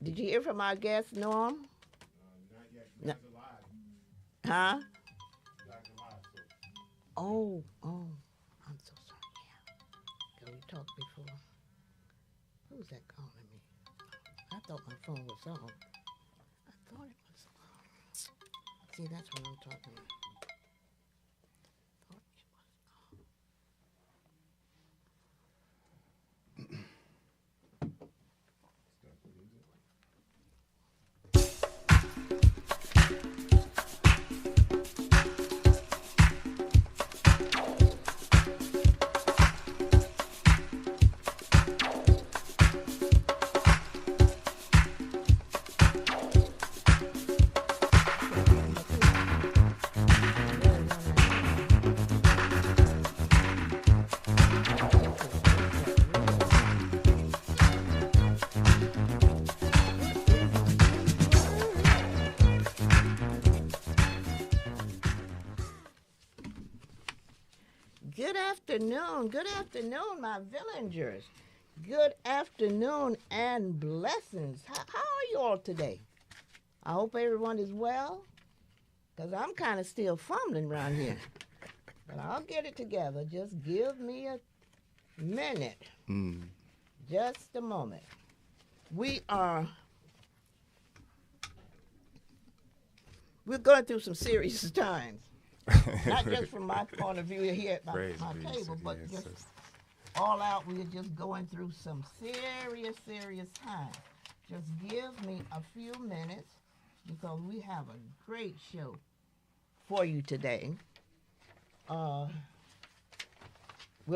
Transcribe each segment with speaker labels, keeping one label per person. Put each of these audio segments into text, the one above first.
Speaker 1: Did you hear from our guest, Norm?
Speaker 2: Not yet. You
Speaker 1: No.
Speaker 2: guys are live.
Speaker 1: Huh?
Speaker 2: You guys are live. So.
Speaker 1: Oh, I'm so sorry. Yeah. 'Cause we talked before. Who's that calling me? I thought my phone was on. I thought it was on. See, that's what I'm talking about. Thought it was on. Good afternoon, my villagers. Good afternoon and blessings. How are you all today? I hope everyone is well, because I'm kind of still fumbling around here. But I'll get it together. Just give me a minute. Just a moment. We're going through some serious times. Not just from my point of view here at my table, but just all out, we're just going through some serious times. Just give me a few minutes because we have a great show for you today. We're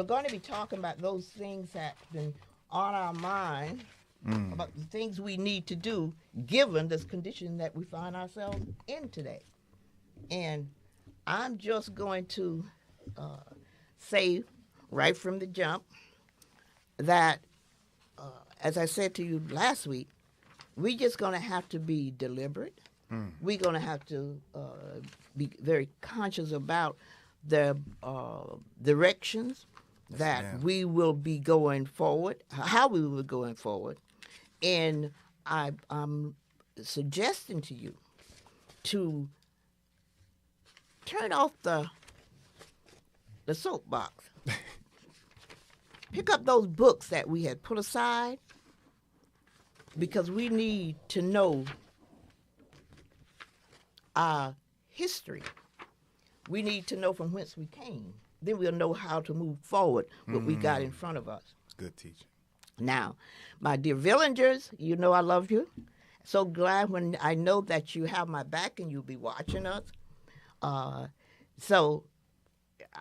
Speaker 1: going to be talking about those things that's been on our mind, about the things we need to do given this condition that we find ourselves in today. And I'm just going to say right from the jump that, as I said to you last week, we're just going to have to be deliberate. We're going to have to be very conscious about the directions that we will be going forward, how we will be going forward. And I'm suggesting to you to turn off the soapbox. Pick up those books that we had put aside because we need to know our history. We need to know from whence we came. Then we'll know how to move forward what we got in front of us.
Speaker 3: Good teaching.
Speaker 1: Now, my dear villagers, you know I love you. So glad when I know that you have my back and you'll be watching us. So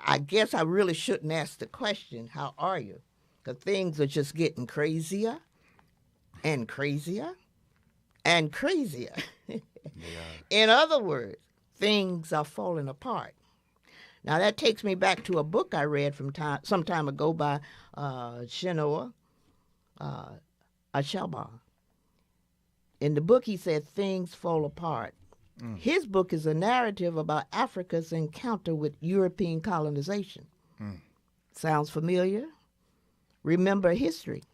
Speaker 1: I guess I really shouldn't ask the question, how are you? Because things are just getting crazier and crazier and crazier. In other words, things are falling apart. Now that takes me back to a book I read some time ago by Chinua Achebe. In the book he said things fall apart. His book is a narrative about Africa's encounter with European colonization. Sounds familiar? Remember history.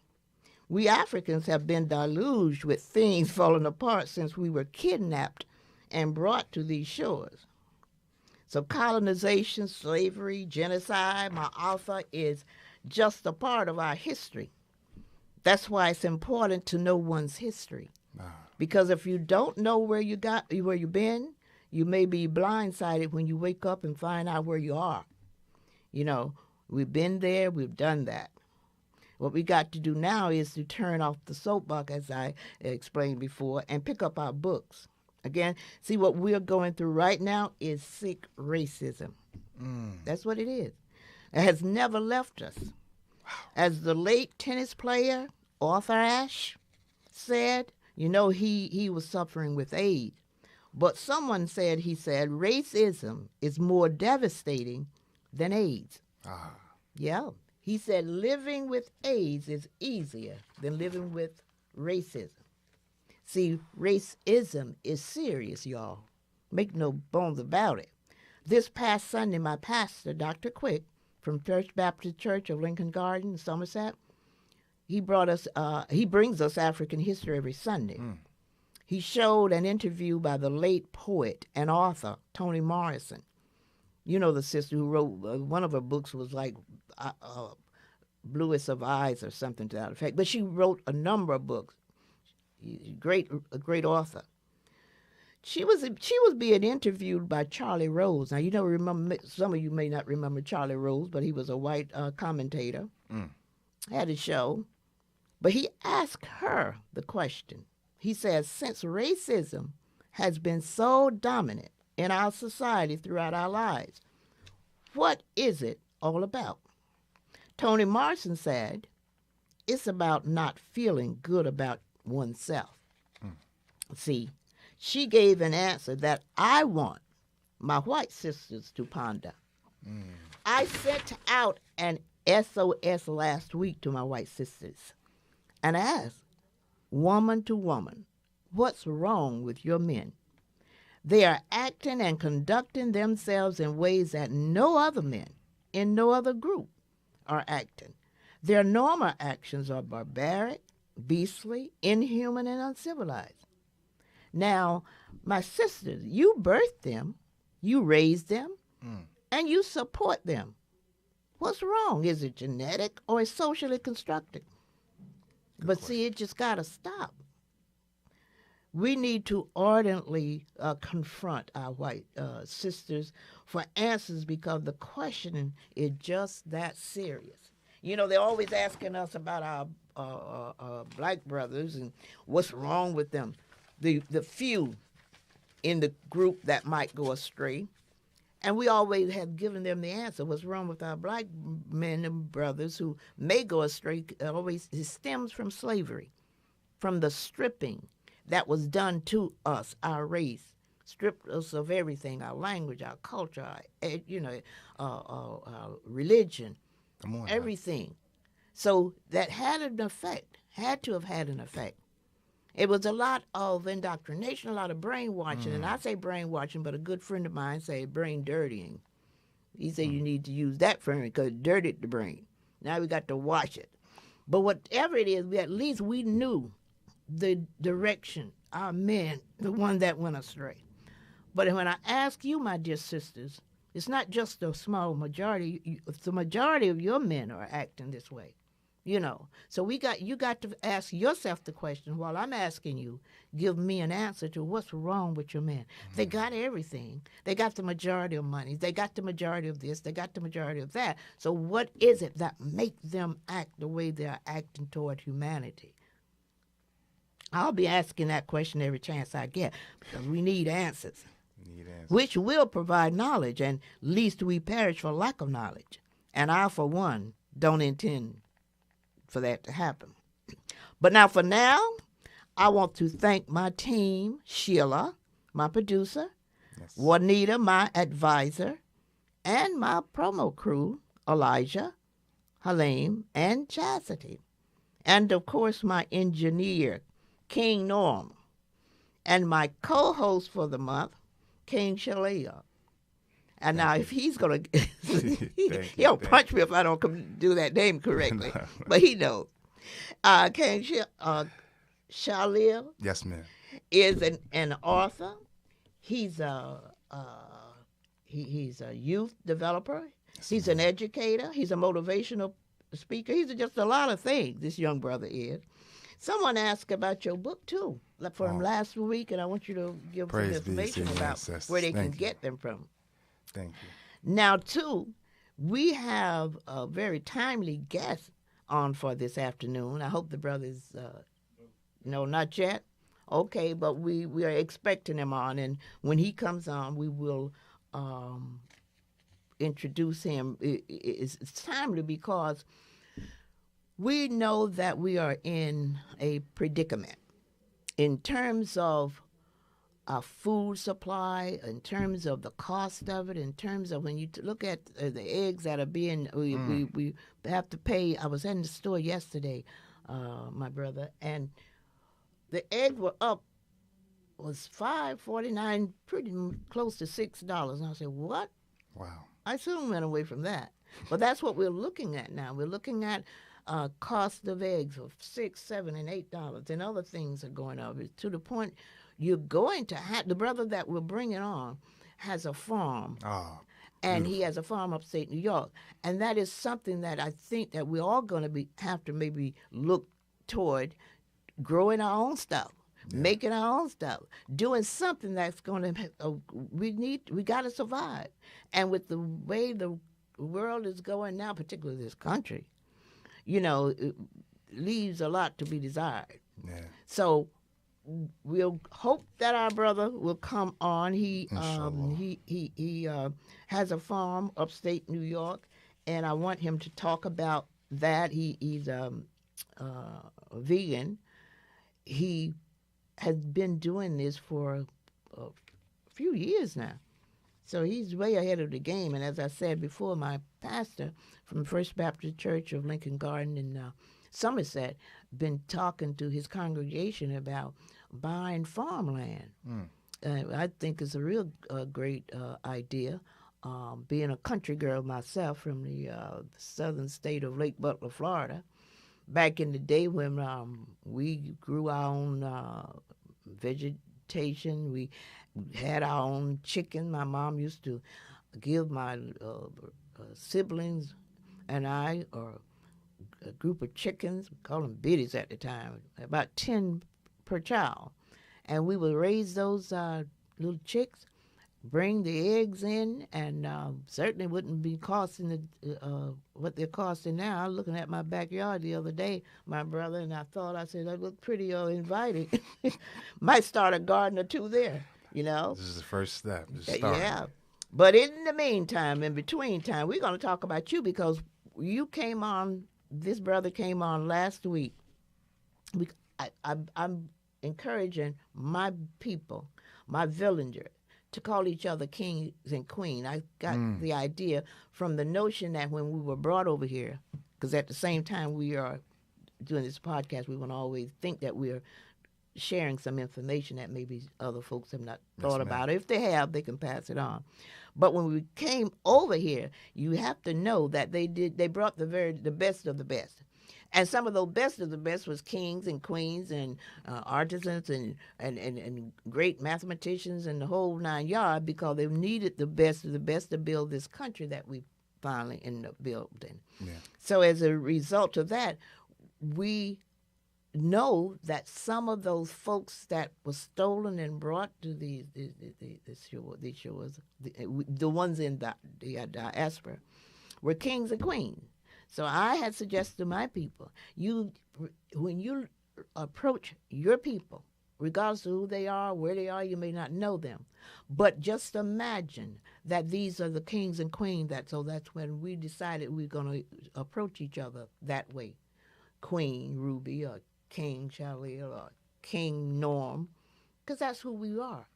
Speaker 1: We Africans have been deluged with things falling apart since we were kidnapped and brought to these shores. So colonization, slavery, genocide, my author, is just a part of our history. That's why it's important to know one's history. Because if you don't know where you've been, you may be blindsided when you wake up and find out where you are. You know, we've been there, we've done that. What we got to do now is to turn off the soapbox, as I explained before, and pick up our books. Again, see what we're going through right now is sick racism. That's what it is. It has never left us. As the late tennis player Arthur Ashe said, you know, he was suffering with AIDS. But someone said, racism is more devastating than AIDS. Yeah. He said living with AIDS is easier than living with racism. See, racism is serious, y'all. Make no bones about it. This past Sunday, my pastor, Dr. Quick, from First Baptist Church of Lincoln Garden, Somerset, he brings us African history every Sunday. He showed an interview by the late poet and author Toni Morrison. You know, the sister who wrote, one of her books was like Bluest of Eyes or something to that effect. But she wrote a number of books. A great author. She was being interviewed by Charlie Rose. Now, you know, remember, some of you may not remember Charlie Rose, but he was a white commentator. Had a show. But he asked her the question. He says, since racism has been so dominant in our society throughout our lives, what is it all about? Toni Morrison said, it's about not feeling good about oneself. See, she gave an answer that I want my white sisters to ponder. I sent out an SOS last week to my white sisters and asked, woman to woman, what's wrong with your men? They are acting and conducting themselves in ways that no other men in no other group are acting. Their normal actions are barbaric, beastly, inhuman, and uncivilized. Now, my sisters, you birthed them, you raised them, and you support them. What's wrong? Is it genetic or is socially constructed? But see, it just got to stop. We need to ardently confront our white sisters for answers because the questioning is just that serious. You know, they're always asking us about our black brothers and what's wrong with them. The few in the group that might go astray. And we always have given them the answer. What's wrong with our black men and brothers who may go astray? Always it stems from slavery, from the stripping that was done to us, our race, stripped us of everything: our language, our culture, our religion, everything. So that had an effect. Had to have had an effect. It was a lot of indoctrination, a lot of brainwashing. And I say brainwashing, but a good friend of mine say brain dirtying. He said you need to use that for me because it dirtied the brain. Now we got to wash it. But whatever it is, at least we knew the direction, our men, the one that went astray. But when I ask you, my dear sisters, it's not just a small majority. The majority of your men are acting this way. You know, so you got to ask yourself the question while I'm asking you, give me an answer to what's wrong with your men. They got everything. They got the majority of money. They got the majority of this. They got the majority of that. So what is it that make them act the way they're acting toward humanity? I'll be asking that question every chance I get because we need answers. Which will provide knowledge, and least we perish for lack of knowledge. And I, for one, don't intend for that to happen. But now, I want to thank my team, Sheila, my producer, Juanita, my advisor, and my promo crew, Elijah, Halim, and Chastity. And, of course, my engineer, King Norm, and my co-host for the month, King Shalia. And now, if he's going to, he'll punch me if I don't do that name correctly. But he knows. King Shalia.
Speaker 3: Yes, ma'am.
Speaker 1: Is an author. He's a youth developer. Yes, he's an educator. He's a motivational speaker. He's just a lot of things, this young brother is. Someone asked about your book, too, from last week, and I want you to give some information about where they can get them from.
Speaker 3: Thank you.
Speaker 1: Now, too, we have a very timely guest on for this afternoon. I hope the brothers, no, not yet. Okay, but we are expecting him on, and when he comes on, we will introduce him. It's timely because we know that we are in a predicament in terms of our food supply, in terms of the cost of it, in terms of when you look at the eggs that are being, we have to pay. I was in the store yesterday, my brother, and the eggs were up, was $5.49, pretty close to $6. And I said, what?
Speaker 3: Wow.
Speaker 1: I soon went away from that. But that's what we're looking at now. We're looking at cost of eggs of $6, $7, and $8, and other things are going up. It's to the point you're going to have the brother that we're bringing on has a farm.
Speaker 3: Oh,
Speaker 1: And
Speaker 3: beautiful.
Speaker 1: he has a farm upstate New York, and that is something that I think that we're all going to have to maybe look toward growing our own stuff, making our own stuff, doing something that's going to. We got to survive, and with the way the world is going now, particularly this country, it leaves a lot to be desired.
Speaker 3: Yeah.
Speaker 1: So we'll hope that our brother will come on. He
Speaker 3: Inshallah.
Speaker 1: he has a farm upstate New York, and I want him to talk about that. He's a vegan. He has been doing this for a few years now. So he's way ahead of the game. And as I said before, my pastor from First Baptist Church of Lincoln Garden in Somerset been talking to his congregation about buying farmland. I think it's a real great idea. Being a country girl myself from the southern state of Lake Butler, Florida, back in the day when we grew our own vegetation, we had our own chicken. My mom used to give my siblings and I, or a group of chickens, we called them biddies at the time, about 10 per child. And we would raise those little chicks, bring the eggs in, and certainly wouldn't be costing what they're costing now. I was looking at my backyard the other day, my brother, and I said, that looked pretty inviting. Might start a garden or two there,
Speaker 3: This is the first step. Just start.
Speaker 1: Yeah. But in the meantime, in between time, we're going to talk about you because you came on, this brother came on last week. I'm encouraging my people, my villager, to call each other kings and queen. I got the idea from the notion that when we were brought over here, because at the same time we are doing this podcast, we want to always think that we're sharing some information that maybe other folks have not thought about. If they have, they can pass it on. But when we came over here, you have to know that they brought the best of the best. And some of the best of the best was kings and queens and artisans and great mathematicians and the whole 9 yards, because they needed the best of the best to build this country that we finally ended up building.
Speaker 3: Yeah.
Speaker 1: So as a result of that, we know that some of those folks that were stolen and brought to the shores, the ones in the diaspora, were kings and queens. So I had suggested to my people, when you approach your people, regardless of who they are, where they are, you may not know them, but just imagine that these are the kings and queens. So that's when we decided we're going to approach each other that way. Queen Ruby, or King Chalil, or King Norm, because that's who we are.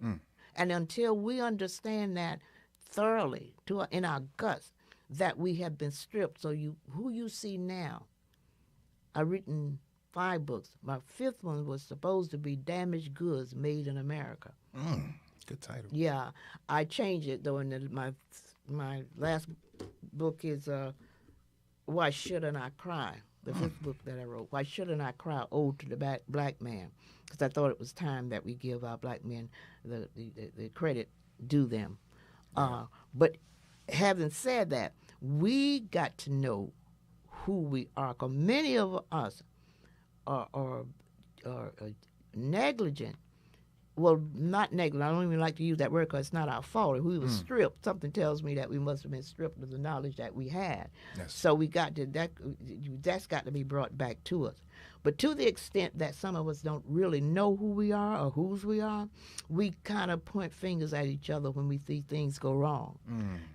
Speaker 1: And until we understand that thoroughly in our guts, that we have been stripped. So who you see now, I've written 5 books. My 5th one was supposed to be Damaged Goods Made in America.
Speaker 3: Good title.
Speaker 1: Yeah, I changed it though. And my last book is Why Shouldn't I Cry? The 5th book that I wrote. Why Shouldn't I Cry? Ode to the Black Man, because I thought it was time that we give our black men the credit due them. But having said that, we got to know who we are, because many of us are negligent. Well, not negligent. I don't even like to use that word because it's not our fault. If we were stripped, something tells me that we must have been stripped of the knowledge that we had.
Speaker 3: Yes.
Speaker 1: So we got to that's got to be brought back to us. But to the extent that some of us don't really know who we are or whose we are, we kind of point fingers at each other when we see things go wrong.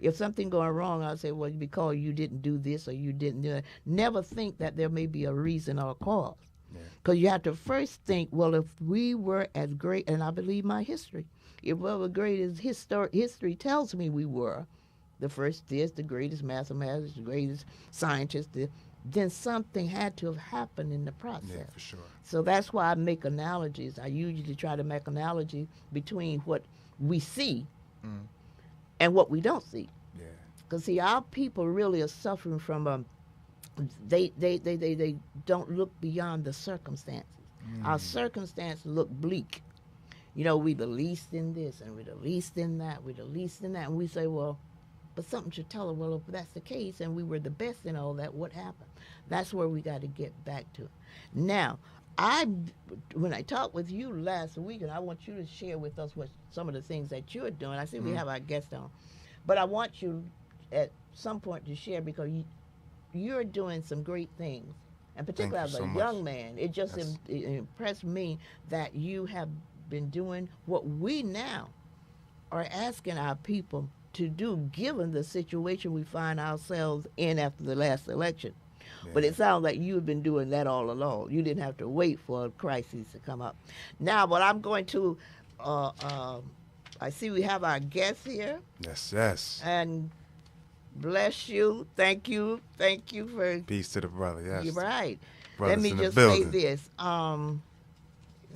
Speaker 1: If something going wrong, I'll say, well, because you didn't do this or you didn't do that. Never think that there may be a reason or a cause. Because you have to first think, well, if we were as great, and I believe my history, if we were great as history tells me we were, the first this, the greatest mathematician, the greatest scientist, then something had to have happened in the process.
Speaker 3: Yeah, for sure.
Speaker 1: So that's why I make analogies. I usually try to make analogy between what we see and what we don't see.
Speaker 3: Yeah.
Speaker 1: Because, see, our people really are suffering from they don't look beyond the circumstances. Our circumstances look bleak. You know, we the least in this and we're the least in that, we're the least in that. And we say, well, but something should tell us, well, if that's the case and we were the best in all that, what happened? That's where we got to get back to. Now, when I talked with you last week, and I want you to share with us what some of the things that you're doing. I see we have our guest on, but I want you at some point to share because you're doing some great things, and particularly as a young man, it just it impressed me that you have been doing what we now are asking our people to do, given the situation we find ourselves in after the last election. Yeah. But it sounds like you've been doing that all along. You didn't have to wait for a crisis to come up. Now, but I'm going to, I see we have our guest here.
Speaker 3: Yes.
Speaker 1: And bless you. Thank you for.
Speaker 3: Peace to the brother, yes.
Speaker 1: You're right.
Speaker 3: Brothers
Speaker 1: Let me
Speaker 3: in the
Speaker 1: just
Speaker 3: building.
Speaker 1: say this. Let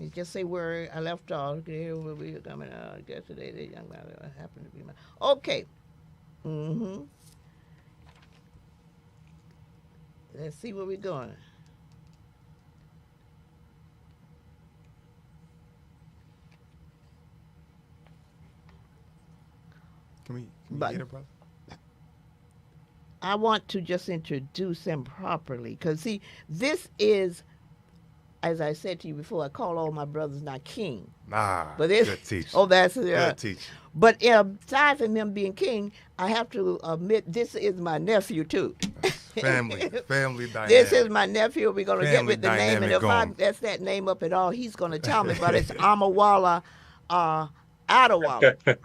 Speaker 1: me just say where I left off. Here we are coming out. I guess today the young man happened to be my. Okay. Let's see where we're going.
Speaker 3: Can we get it, brother?
Speaker 1: I want to just introduce him properly because, see, this is, as I said to you before, I call all my brothers not king.
Speaker 3: But good teacher.
Speaker 1: Oh, that's
Speaker 3: good teacher.
Speaker 1: But aside from him being king, I have to admit this is my nephew too.
Speaker 3: Family dynamic.
Speaker 1: This is my nephew. We're gonna get with the name, and if I mess that name up at all, he's gonna tell me. But it's Amawala Adewale.
Speaker 4: Okay.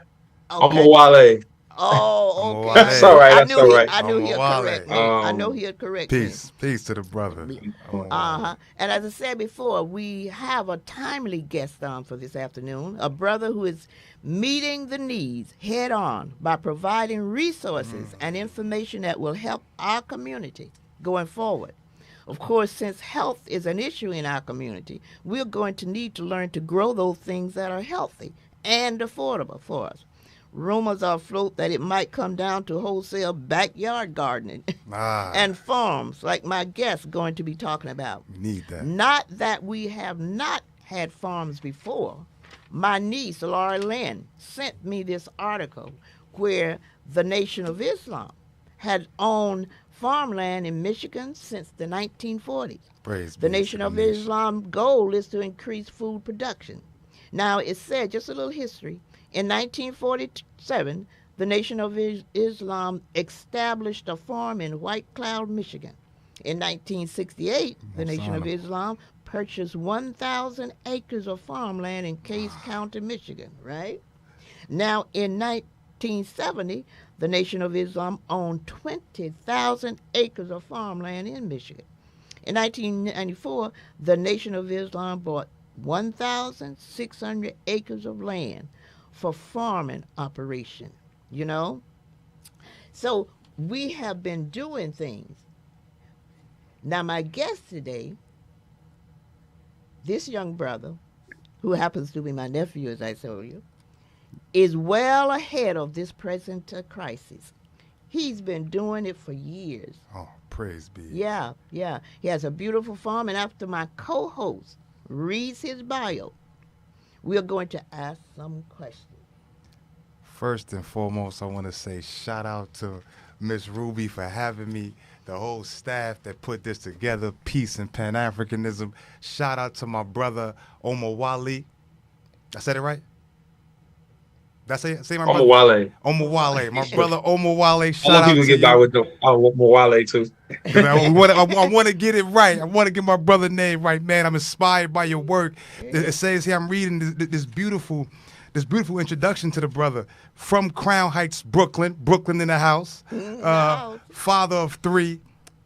Speaker 4: Amawale.
Speaker 1: Oh, okay.
Speaker 4: That's all right. That's all right.
Speaker 1: I knew he'd correct me. I know he'd correct me.
Speaker 3: Peace to the brother.
Speaker 1: And as I said before, we have a timely guest on for this afternoon, a brother who is meeting the needs head on by providing resources and information that will help our community going forward. Of course, since health is an issue in our community, we're going to need to learn to grow those things that are healthy and affordable for us. Rumors are afloat that it might come down to wholesale backyard gardening and farms like my guest going to be talking about.
Speaker 3: We need that.
Speaker 1: Not that we have not had farms before. My niece, Laura Lynn, sent me this article where the Nation of Islam had owned farmland in Michigan since the 1940s.
Speaker 3: Praise
Speaker 1: the Nation of Islam goal is to increase food production. Now, it said, just a little history, in 1947, the Nation of Islam established a farm in White Cloud, Michigan. In 1968, the Nation of Islam purchased 1,000 acres of farmland in Case County, Michigan, right? Now, in 1970, the Nation of Islam owned 20,000 acres of farmland in Michigan. In 1994, the Nation of Islam bought 1,600 acres of land for farming operation, you know? So we have been doing things. Now, my guest today, this young brother, who happens to be my nephew, as I told you, is well ahead of this present crisis. He's been doing it for years.
Speaker 3: Oh, praise be.
Speaker 1: Yeah. He has a beautiful farm, and after my co-host reads his bio, we're going to ask some questions.
Speaker 3: First and foremost, I want to say shout out to Miss Ruby for having me, the whole staff that put this together, peace and Pan-Africanism. Shout out to my brother, Omawale. I said it right? Did I say my brother? Omawale. My brother, Omawale. Shout out to you.
Speaker 4: People get by with the Omawale, too.
Speaker 3: I want to get it right. I want to get my brother's name right, man. I'm inspired by your work. It says here, I'm reading this beautiful introduction to the brother from Crown Heights, Brooklyn in the house, father of 3.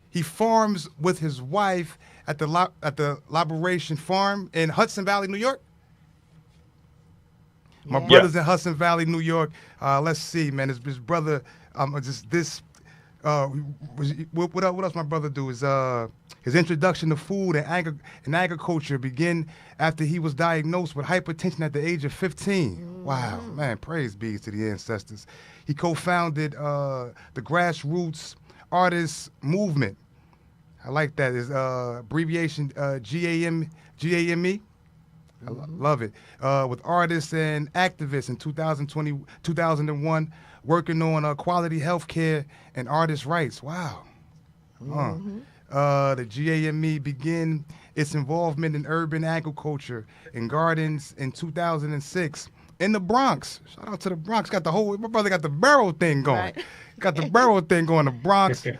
Speaker 3: He farms with his wife at the Liberation Farm in Hudson Valley, New York. My brother's in Hudson Valley, New York. Let's see, man. His brother, what else my brother do is his introduction to food and agriculture began after he was diagnosed with hypertension at the age of 15. Wow, man, praise be to the ancestors. He co-founded the grassroots artists movement I like that. Is abbreviation GAME. Love it. With artists and activists in 2020, 2001, working on quality health care and artist rights. Wow. The GAME began its involvement in urban agriculture and gardens in 2006 in the Bronx. Shout out to the Bronx. My brother got the barrel thing going.
Speaker 1: Right.
Speaker 3: Got the barrel thing going. The Bronx.
Speaker 1: Yeah.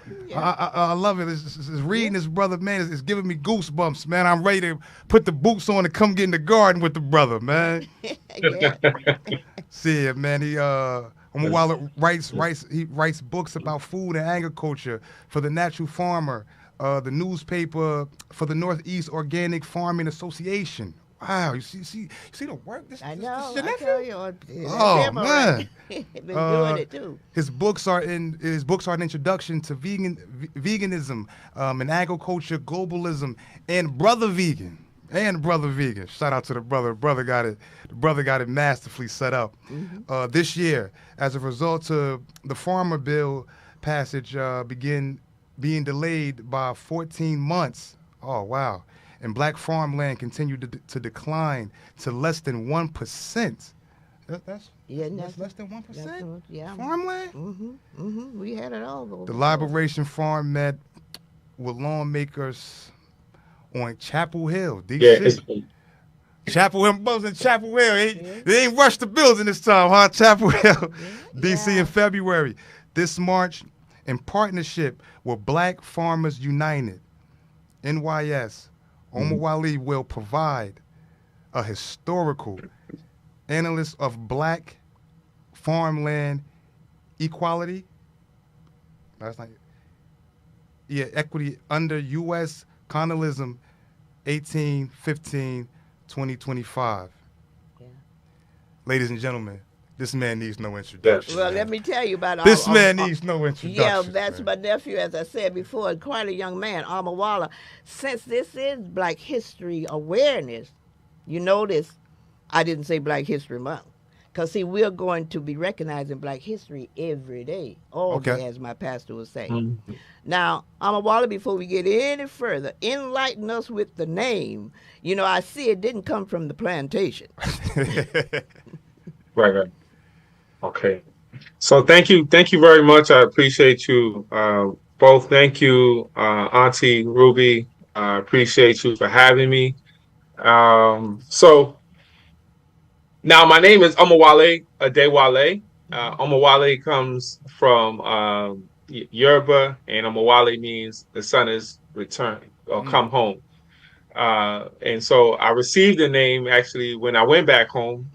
Speaker 3: I love it. It's reading this brother, man. It's giving me goosebumps, man. I'm ready to put the boots on and come get in the garden with the brother, man.
Speaker 1: Yeah.
Speaker 3: See it, man. Omawala writes books about food and agriculture for the Natural Farmer, the newspaper for the Northeast Organic Farming Association. Wow, you see the work.
Speaker 1: I know.
Speaker 3: This your
Speaker 1: I
Speaker 3: nephew?
Speaker 1: tell you. That's
Speaker 3: Oh
Speaker 1: him, all
Speaker 3: man,
Speaker 1: right. Been doing it too.
Speaker 3: His books are an introduction to veganism, and agriculture, globalism, and brother vegan. Shout out to the brother. The brother got it masterfully set up. This year, as a result of the farmer bill passage, being delayed by 14 months. Oh wow. And black farmland continued to decline to less than 1%. That's less than 1%.
Speaker 1: Yeah.
Speaker 3: Farmland.
Speaker 1: We had it all.
Speaker 3: The Liberation Farm met with lawmakers on Chapel Hill, D.C.
Speaker 4: Yeah,
Speaker 3: Chapel Hill, brothers in Chapel Hill. They ain't rushed the building this time, huh? Chapel Hill, D.C. in February. This March, in partnership with Black Farmers United, NYS, Omawale will provide a historical analysis of black farmland equality. That's not equity under U.S. colonialism 1815-2025.
Speaker 1: Yeah.
Speaker 3: Ladies and gentlemen, this man needs no introduction.
Speaker 1: Well,
Speaker 3: man.
Speaker 1: let me tell you about
Speaker 3: This man needs no introduction.
Speaker 1: Yeah, that's
Speaker 3: man.
Speaker 1: my nephew, as I said before, quite a young man, Amawala. Since this is Black History Awareness, you notice I didn't say Black History Month. Because, see, we're going to be recognizing Black history every day, all day, as my pastor would say. Now, Amawala, before we get any further, enlighten us with the name. You know, I see it didn't come from the plantation.
Speaker 4: right. Okay. So thank you very much. I appreciate you both. Thank you, Auntie Ruby. I appreciate you for having me. So now my name is Omawale Adewale. Omawale comes from Yoruba, and Omawale means the son is returned or come home. And so I received the name actually when I went back home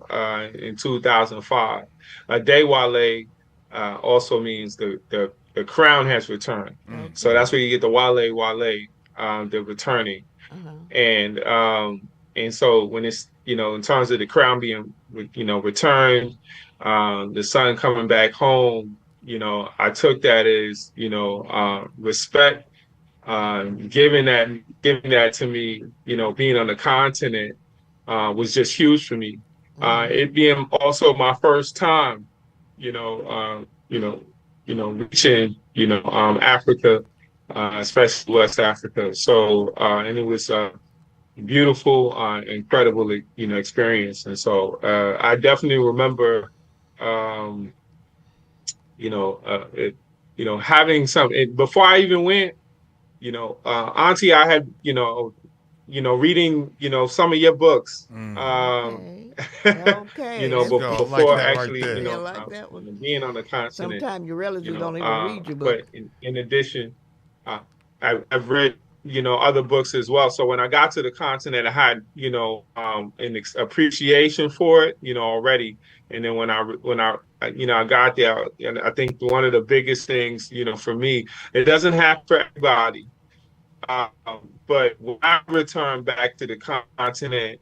Speaker 4: in 2005. Adewale also means the crown has returned. So that's where you get the Wale, the returning. And so when it's, in terms of the crown being, returned, the son coming back home, I took that as, respect, giving that to me, being on the continent, was just huge for me. It being also my first time, reaching, Africa, especially West Africa. So, and it was beautiful, incredible, experience. And so I definitely remember, having some, before I even went, Auntie, I had, reading, some of your books.
Speaker 1: Okay.
Speaker 4: Before
Speaker 3: like
Speaker 4: actually,
Speaker 1: right
Speaker 4: being on the continent.
Speaker 1: Sometimes your relatives don't even read your book.
Speaker 4: But in addition, I've read, other books as well. So when I got to the continent, I had, an appreciation for it, already. And then when I got there, and I think one of the biggest things, for me, it doesn't have for everybody. But when I returned back to the continent,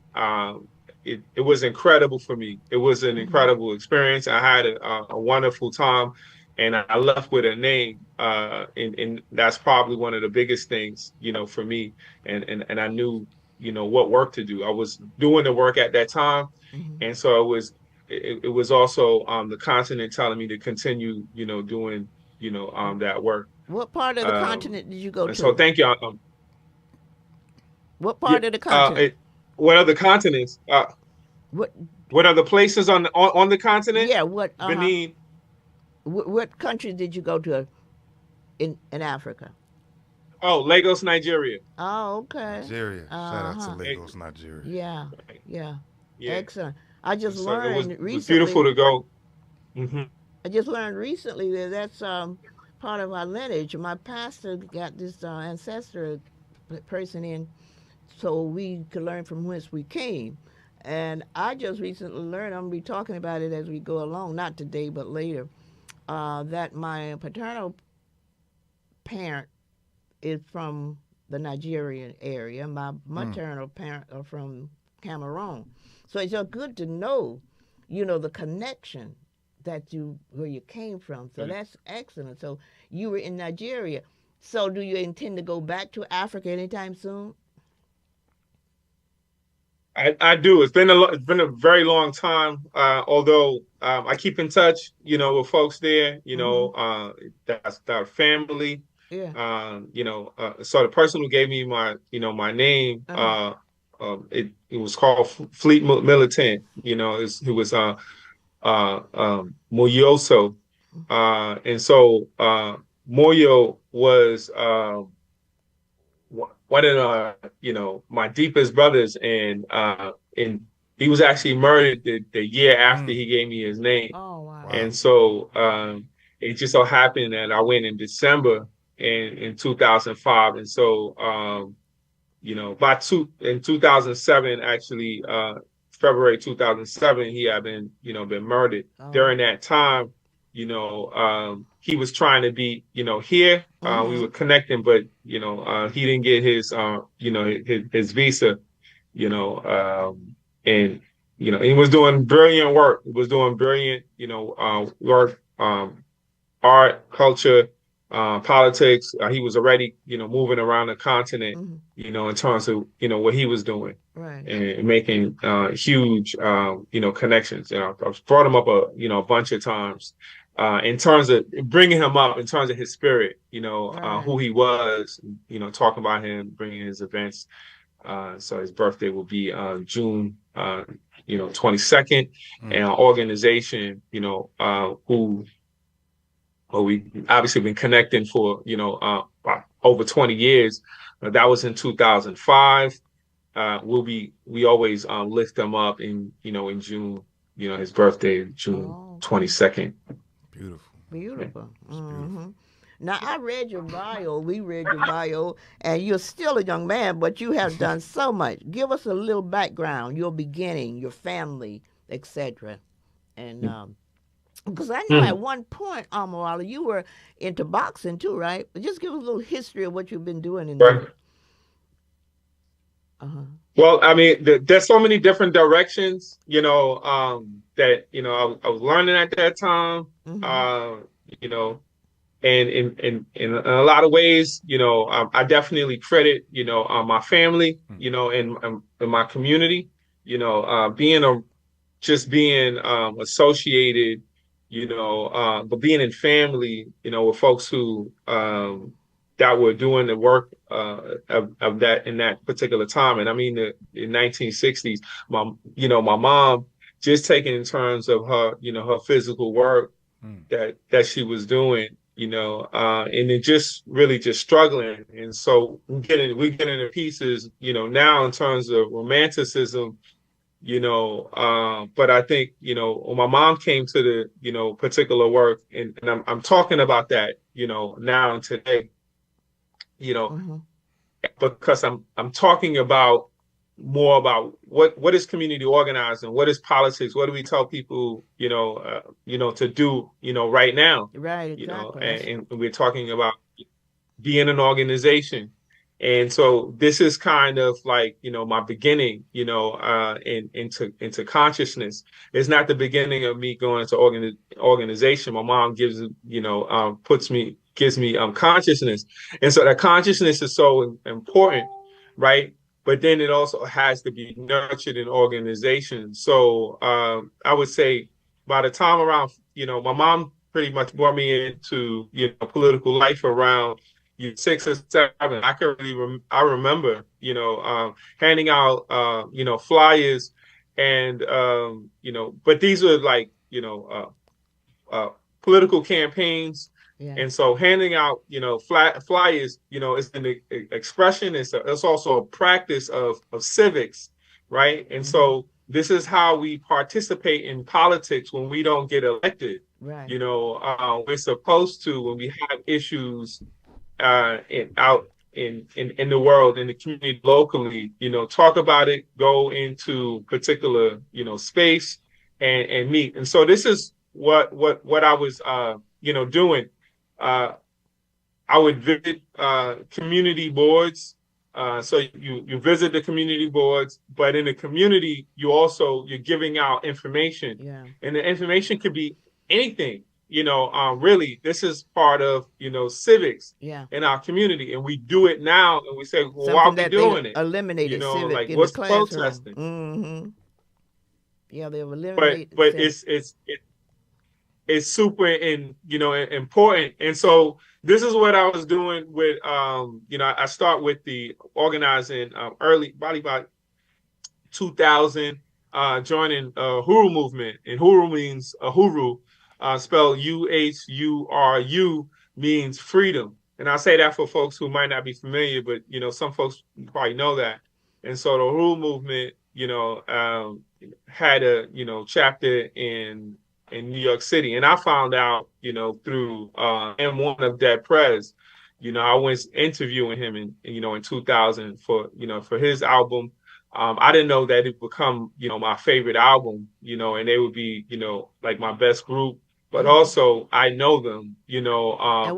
Speaker 4: it was incredible for me. It was an incredible experience. I had a wonderful time, and I left with a name. And that's probably one of the biggest things, for me. And I knew, what work to do. I was doing the work at that time, and so it was also the continent telling me to continue, doing, that work.
Speaker 1: What part of the continent did you go
Speaker 4: And so
Speaker 1: to?
Speaker 4: thank you.
Speaker 1: What
Speaker 4: Yeah,
Speaker 1: part of the continent?
Speaker 4: what other continents?
Speaker 1: What?
Speaker 4: What other places on the continent?
Speaker 1: Yeah. What? Uh huh.
Speaker 4: Benin.
Speaker 1: What country did you go to in Africa?
Speaker 4: Oh, Lagos, Nigeria.
Speaker 1: Oh, okay.
Speaker 3: Nigeria. Shout
Speaker 1: Uh
Speaker 3: out to
Speaker 1: huh.
Speaker 3: Lagos, Nigeria.
Speaker 1: Yeah. Yeah.
Speaker 4: Yeah.
Speaker 1: Excellent. I just
Speaker 4: So
Speaker 1: learned
Speaker 4: it was beautiful
Speaker 1: recently.
Speaker 4: to go. Hmm.
Speaker 1: I just learned recently that that's part of our lineage. My pastor got this ancestor person in so we could learn from whence we came. And I just recently learned, I'm going to be talking about it as we go along, not today, but later, that my paternal parent is from the Nigerian area. My maternal parent are from Cameroon. So it's just good to know, the connection that where you came from. So that's excellent. So you were in Nigeria. So do you intend to go back to Africa anytime soon?
Speaker 4: I do. It's been a very long time. Although I keep in touch, with folks there.
Speaker 1: Mm-hmm.
Speaker 4: That's our family.
Speaker 1: Yeah.
Speaker 4: So the person who gave me my name,
Speaker 1: Uh-huh.
Speaker 4: it was called Fleet Militant. Who was Moyoso, and so Moyo was one of my deepest brothers, and he was actually murdered the year after he gave me his name.
Speaker 1: Oh, wow.
Speaker 3: Wow.
Speaker 4: And so it just so happened that I went in December in 2005, and so in 2007, actually, February 2007, he had been murdered.
Speaker 1: Oh.
Speaker 4: During that time, he was trying to be, here. We
Speaker 1: Mm-hmm.
Speaker 4: were connecting, but he didn't get his visa, and he was doing brilliant work. He was doing brilliant, work. Art, culture, politics. He was already, moving around the continent,
Speaker 1: Mm-hmm.
Speaker 4: in terms of, what he was doing
Speaker 1: Right.
Speaker 4: and making huge, connections. I've brought him up a bunch of times in terms of bringing him up in terms of his spirit,
Speaker 1: Right.
Speaker 4: who he was, talking about him, bringing his events. So his birthday will be June, 22nd, and our organization, who well, we obviously been connecting for over 20 years. That was in 2005. We always lift them up in June. His birthday, June
Speaker 1: Oh, okay.
Speaker 4: 22nd.
Speaker 3: Beautiful.
Speaker 4: Yeah.
Speaker 1: Beautiful.
Speaker 3: It's beautiful.
Speaker 1: Mm-hmm. Now, I read your bio. We read your bio, and you're still a young man, but you have done so much. Give us a little background, your beginning, your family, etc. And because I know at
Speaker 4: Mhm.
Speaker 1: one point, Amawala, you were into boxing too, right? But just give us a little history of what you've been doing in
Speaker 4: Right.
Speaker 1: there. Uh-huh.
Speaker 4: Well, I mean, there's so many different directions, that I was learning at that time.
Speaker 1: Mm-hmm.
Speaker 4: You know, and in a lot of ways, I definitely credit, my family, and my community, being being associated, but being in family, with folks who that were doing the work of that in that particular time. And I mean, in 1960s, my mom just taking in terms of her, her physical work
Speaker 3: Mm.
Speaker 4: that she was doing, and then just really just struggling. And so we get into pieces, now in terms of romanticism, but I think, when my mom came to the, particular work, and I'm talking about that, now and today, you know,
Speaker 1: Mm-hmm.
Speaker 4: because I'm talking about more about what is community organizing, what is politics, what do we tell people, to do, right now,
Speaker 1: Right, exactly.
Speaker 4: and we're talking about being an organization. And so this is kind of like, my beginning, into consciousness. It's not the beginning of me going into organization. My mom gives me consciousness. And so that consciousness is so important, right? But then it also has to be nurtured in organization. So I would say by the time around, my mom pretty much brought me into, political life around 6 or 7. I can really I remember, handing out, flyers and, but these were like, political campaigns.
Speaker 1: Yeah.
Speaker 4: And so handing out, flyers, is an expression. It's also a practice of civics, right? And so this is how we participate in politics when we don't get elected.
Speaker 1: Right.
Speaker 4: We're supposed to, when we have issues out in the world, in the community, locally, talk about it, go into particular, space and meet. And so this is what I was, doing. I would visit community boards. So you visit the community boards, but in the community, you're giving out information.
Speaker 1: Yeah.
Speaker 4: And the information could be anything. Really, this is part of, civics in our community. And we do it now. And we say, well,
Speaker 1: Something
Speaker 4: why are we
Speaker 1: that
Speaker 4: doing
Speaker 1: they
Speaker 4: it?
Speaker 1: eliminated civic
Speaker 4: like,
Speaker 1: in
Speaker 4: what's
Speaker 1: the classroom.
Speaker 4: protesting?
Speaker 1: Mm-hmm. Yeah, they've eliminated.
Speaker 4: But it's super important. And so this is what I was doing with, I start with the organizing early, probably about 2000, joining Huru movement. And Huru means Huru, spelled Uhuru, means freedom. And I say that for folks who might not be familiar, but some folks probably know that. And so the Huru movement, had a chapter in New York City, and I found out through M1 of Dead Prez. I was interviewing him in 2000 for his album. I didn't know that it would become my favorite album, and they would be like my best group, but also I know them,
Speaker 1: And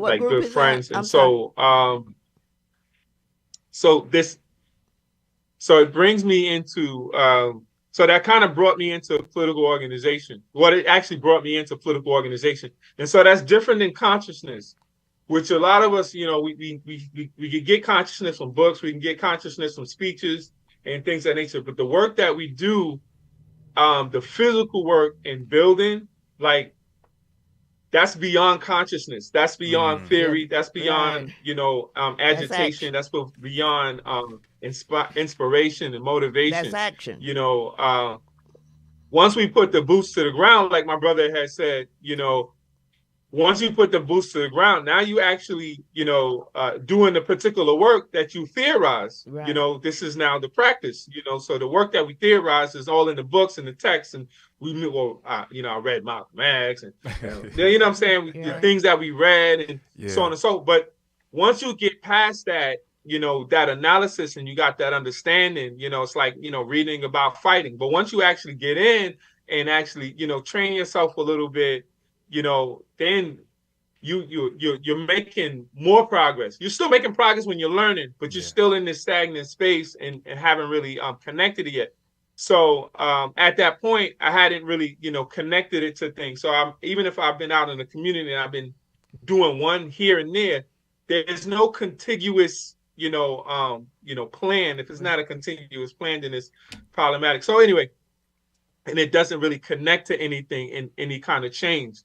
Speaker 1: what
Speaker 4: like
Speaker 1: group
Speaker 4: good
Speaker 1: is
Speaker 4: friends.
Speaker 1: that?
Speaker 4: And so so it brings me into so that kind of brought me into political organization. What it actually brought me into political organization. And so that's different than consciousness, which a lot of us, we can get consciousness from books, we can get consciousness from speeches and things of that nature. But the work that we do, the physical work in building, like, that's beyond consciousness. That's beyond theory. That's beyond, agitation. That's beyond inspiration and motivation.
Speaker 1: That's action.
Speaker 4: Once we put the boots to the ground, like my brother has said, once you put the boots to the ground, now you actually, doing the particular work that you theorize.
Speaker 1: Right.
Speaker 4: This is now the practice. So the work that we theorize is all in the books and the texts, and I read Malcolm X, and you know what I'm saying, the things that we read, and so on and so. But once you get past that, that analysis, and you got that understanding, it's like reading about fighting. But once you actually get in and actually train yourself a little bit, then you're making more progress. You're still making progress when you're learning, but you're still in this stagnant space and haven't really connected it yet. So at that point, I hadn't really connected it to things. So even if I've been out in the community and I've been doing one here and there, there's no contiguous plan. If it's not a continuous plan, then it's problematic. So anyway, and it doesn't really connect to anything in any kind of change.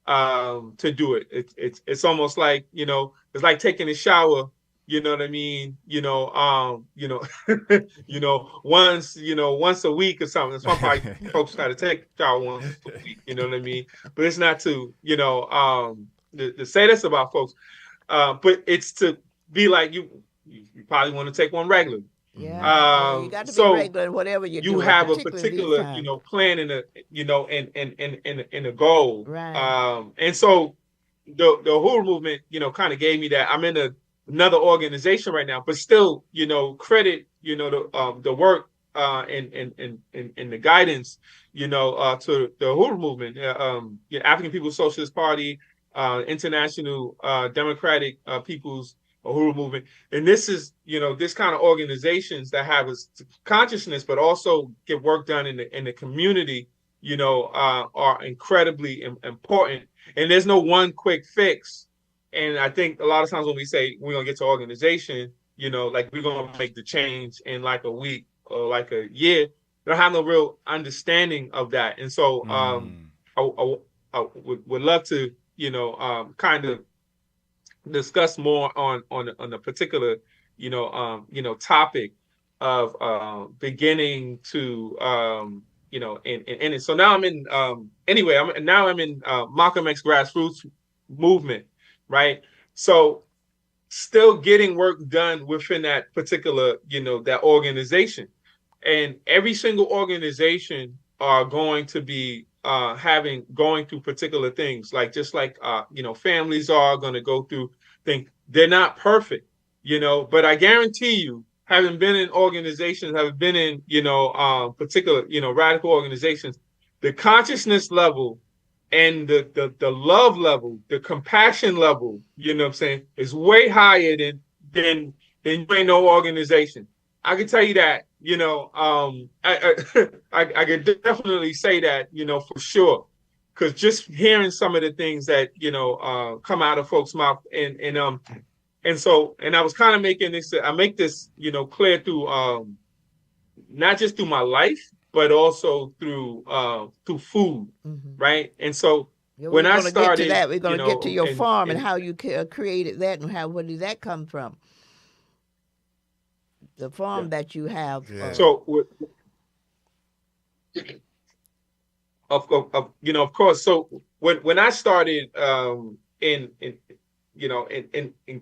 Speaker 4: To do it. It's almost like, it's like taking a shower, you know what I mean? Once a week or something. That's why folks try to take a shower once a week, you know what I mean? But it's not to, to say this about folks, but it's to be like, you probably want to take one regularly.
Speaker 1: Yeah, you got to be regular in whatever you're doing.
Speaker 4: You have a particular, plan in a goal.
Speaker 1: Right.
Speaker 4: And so the Hulu movement, kind of gave me that. I'm in another organization right now, but still, credit, the work and the guidance, to the Hulu movement, African People's Socialist Party, International Democratic People's Uhuru movement. And this is, this kind of organizations that have a consciousness, but also get work done in the community, are incredibly important. And there's no one quick fix. And I think a lot of times when we say we're going to get to organization, like we're going to make the change in like a week or like a year, they don't have no real understanding of that. And so I would love to kind of discuss more on a particular topic of beginning to and so now I'm in anyway I'm in Malcolm X grassroots movement, right? So still getting work done within that particular that organization, and every single organization are going to be having going through particular things, like just like families are going to go through things. They're not perfect, but I guarantee you, having been in organizations, having been in particular radical organizations, the consciousness level and the love level, the compassion level, what I'm saying, is way higher than you ain't no organization. I can tell you that, I could definitely say that, for sure. Because just hearing some of the things that, come out of folks' mouth and I was kind of making this, I make this, clear through, not just through my life, but also through food, right? And so
Speaker 1: Yeah,
Speaker 4: when
Speaker 1: we're
Speaker 4: I
Speaker 1: going to get to
Speaker 4: started,
Speaker 1: that. We're going to get to your farm and
Speaker 4: and
Speaker 1: how you created that and where did that come from? The farm that you have.
Speaker 3: Yeah.
Speaker 4: So of course. So when I started in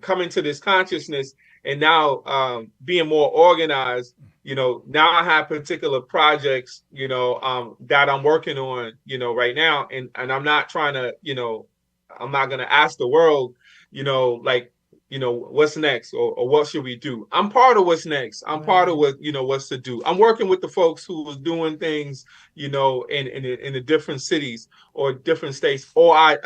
Speaker 4: coming to this consciousness, and now being more organized, now I have particular projects, that I'm working on, right now, and I'm not trying to, I'm not gonna ask the world, like, what's next, or what should we do. I'm part of what's next. I'm part of what what's to do. I'm working with the folks who was doing things, in the different cities or different states, or I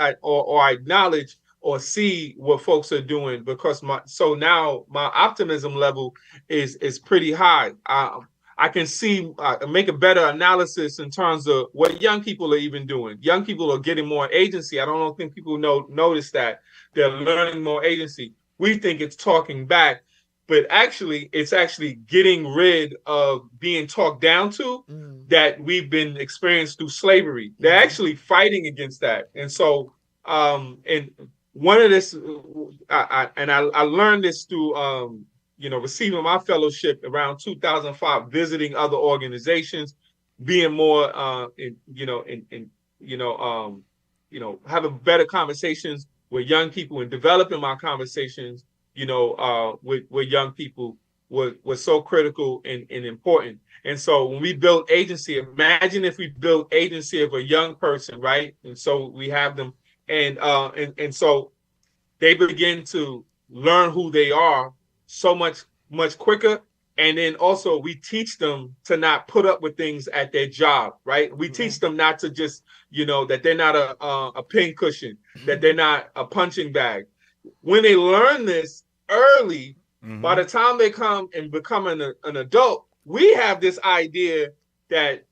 Speaker 4: acknowledge or see what folks are doing, because now my optimism level is pretty high. I can see make a better analysis in terms of what young people are even doing. Young people are getting more agency. I don't think people notice that they're learning more agency. We think it's talking back, but actually it's actually getting rid of being talked down to, that we've been experienced through slavery. They're actually fighting against that. And so and one of this I learned this through receiving my fellowship around 2005, visiting other organizations, being more having better conversations with young people, and developing my conversations, with young people was so critical and important. And so when we built agency, imagine if we built agency of a young person, right? And so we have them, and so they begin to learn who they are so much quicker. And then also we teach them to not put up with things at their job, right? We teach them not to just, that they're not a pin cushion, that they're not a punching bag. When they learn this early, by the time they come and become an adult, we have this idea that,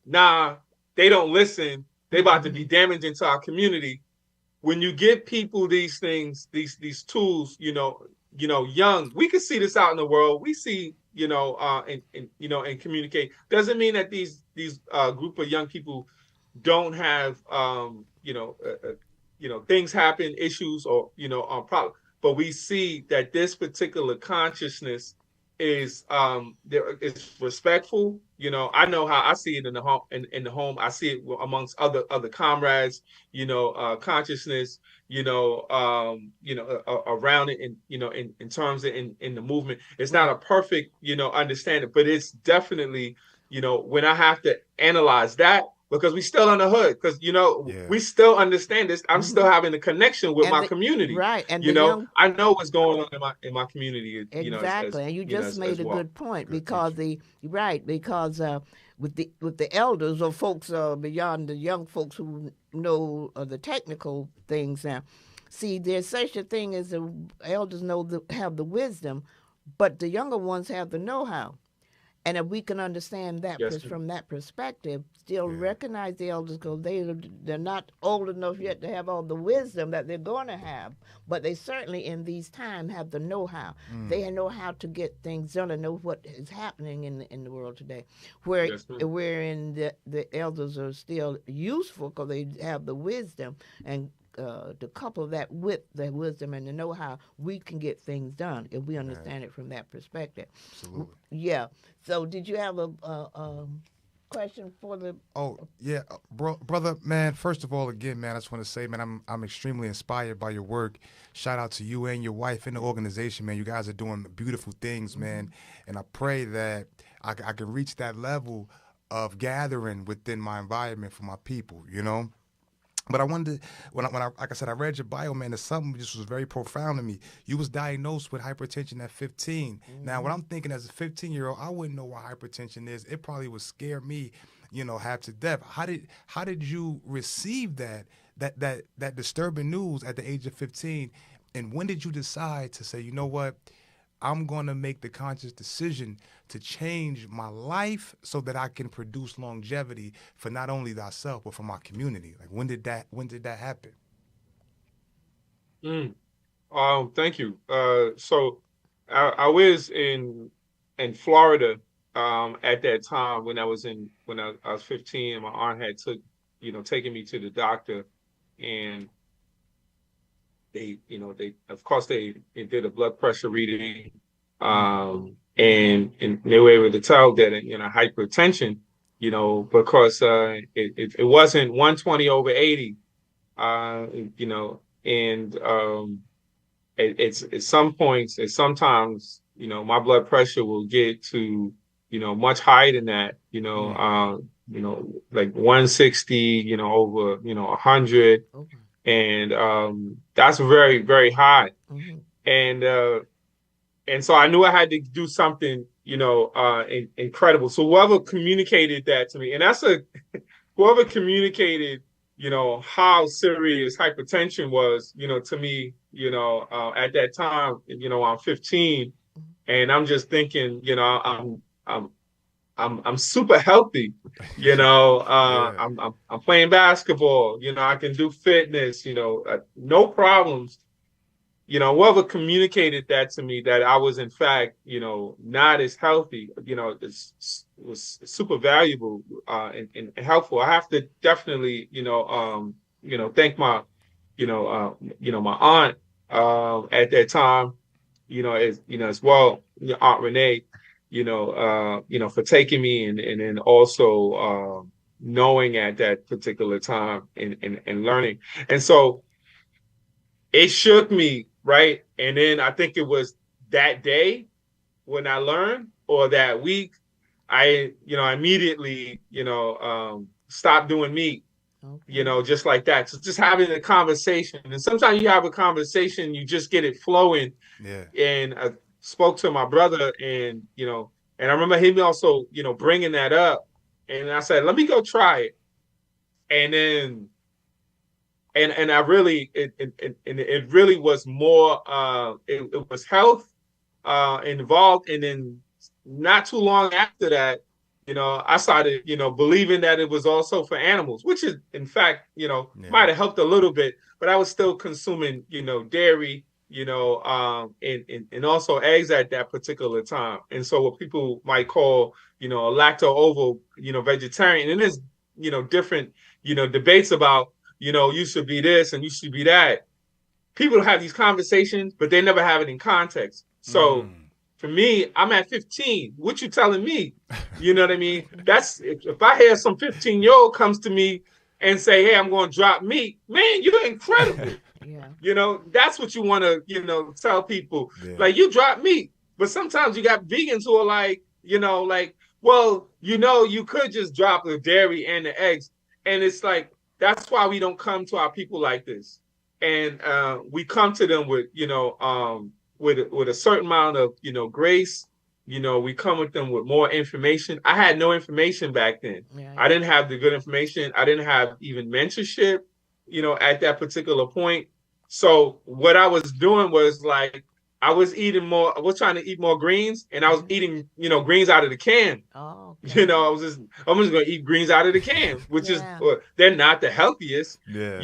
Speaker 4: they don't listen, they about to be damaging to our community. When you give people these things, these tools, young, we can see this out in the world. We see, and communicate. Doesn't mean that these group of young people don't have, things happen, issues, or problems. But we see that this particular consciousness is there is respectful. I know how I see it in the home. In the home, I see it amongst other comrades. Consciousness. Around it, and in terms of in the movement, it's not a perfect understanding, but it's definitely when I have to analyze that, because we still in the hood, because we still understand this. I'm still having a connection with my community,
Speaker 1: right? And
Speaker 4: I know what's going on in my community.
Speaker 1: Exactly, and you just made a good point, because because with the elders or folks beyond the young folks who know the technical things now. See, there's such a thing as the elders have the wisdom, but the younger ones have the know-how. And if we can understand that from that perspective, still recognize the elders, because they're not old enough yet to have all the wisdom that they're going to have, but they certainly in these times have the know-how. They know how to get things done and know what is happening in the world today. Wherein the elders are still useful because they have the wisdom and to couple that with the wisdom and to know how we can get things done if we understand it from that perspective.
Speaker 3: Absolutely.
Speaker 1: Yeah. So, did you have a question for the?
Speaker 3: Oh yeah, brother, man. First of all, again, man, I just want to say, man, I'm extremely inspired by your work. Shout out to you and your wife and the organization, man. You guys are doing beautiful things, man. And I pray that I can reach that level of gathering within my environment for my people. You know. But I wanted to, when I, like I said, I read your bio, man. There's something just was very profound to me. You was diagnosed with hypertension at 15. Now, what I'm thinking as a 15-year-old, I wouldn't know what hypertension is. It probably would scare me, half to death. How did you receive that disturbing news at the age of 15? And when did you decide to say, you know what? I'm going to make the conscious decision to change my life so that I can produce longevity for not only thyself but for my community. Like when did that happen?
Speaker 4: Thank you. So I was in Florida at that time when I was 15, and my aunt had taken me to the doctor, and they of course they did a blood pressure reading, and they were able to tell that hypertension, because it wasn't 120 over 80, and at some points, sometimes my blood pressure will get to much higher than that, like 160, over 100.
Speaker 1: Okay.
Speaker 4: And that's very, very high. And so I knew I had to do something, incredible. So whoever communicated that to me, and whoever communicated, how serious hypertension was, to me, at that time, I'm 15, and I'm just thinking, I'm super healthy,
Speaker 3: Yeah.
Speaker 4: I'm playing basketball, I can do fitness, no problems. Whoever communicated that to me, that I was in fact, not as healthy, was super valuable and helpful. I have to definitely, thank my, my aunt at that time, as well, Aunt Renee, for taking me and then also knowing at that particular time and learning. And so it shook me, right? And then I think it was that day when I learned, or that week, I immediately, stopped doing meat,
Speaker 1: Okay.
Speaker 4: just like that. So just having a conversation. And sometimes you have a conversation, you just get it flowing.
Speaker 3: Yeah.
Speaker 4: And I spoke to my brother, and and I remember him also, bringing that up, and I said, let me go try it. And then, and I really, it really was more, it was health involved. And then not too long after that, I started, believing that it was also for animals, which is, in fact, might have helped a little bit, but I was still consuming, dairy, and also eggs at that particular time. And so what people might call, a lacto-ovo, vegetarian, and there's, different, debates about, you should be this and you should be that. People have these conversations, but they never have it in context. So for me, I'm at 15. What you telling me? You know what I mean? That's if I hear some 15-year-old comes to me and say, hey, I'm going to drop meat, man, you're incredible.
Speaker 1: Yeah.
Speaker 4: That's what you want to, tell people.
Speaker 3: Yeah.
Speaker 4: Like, you drop meat. But sometimes you got vegans who are like, well, you could just drop the dairy and the eggs. And it's like, that's why we don't come to our people like this. And we come to them with, with a certain amount of, grace. We come with them with more information. I had no information back then.
Speaker 1: Yeah.
Speaker 4: I didn't have the good information. I didn't have even mentorship, at that particular point. So what I was doing was like, I was trying to eat more greens, and I was eating, greens out of the can.
Speaker 1: Oh, okay.
Speaker 4: I'm just going to eat greens out of the can, which is,
Speaker 1: Yeah.
Speaker 4: they're not the healthiest.
Speaker 3: Yeah.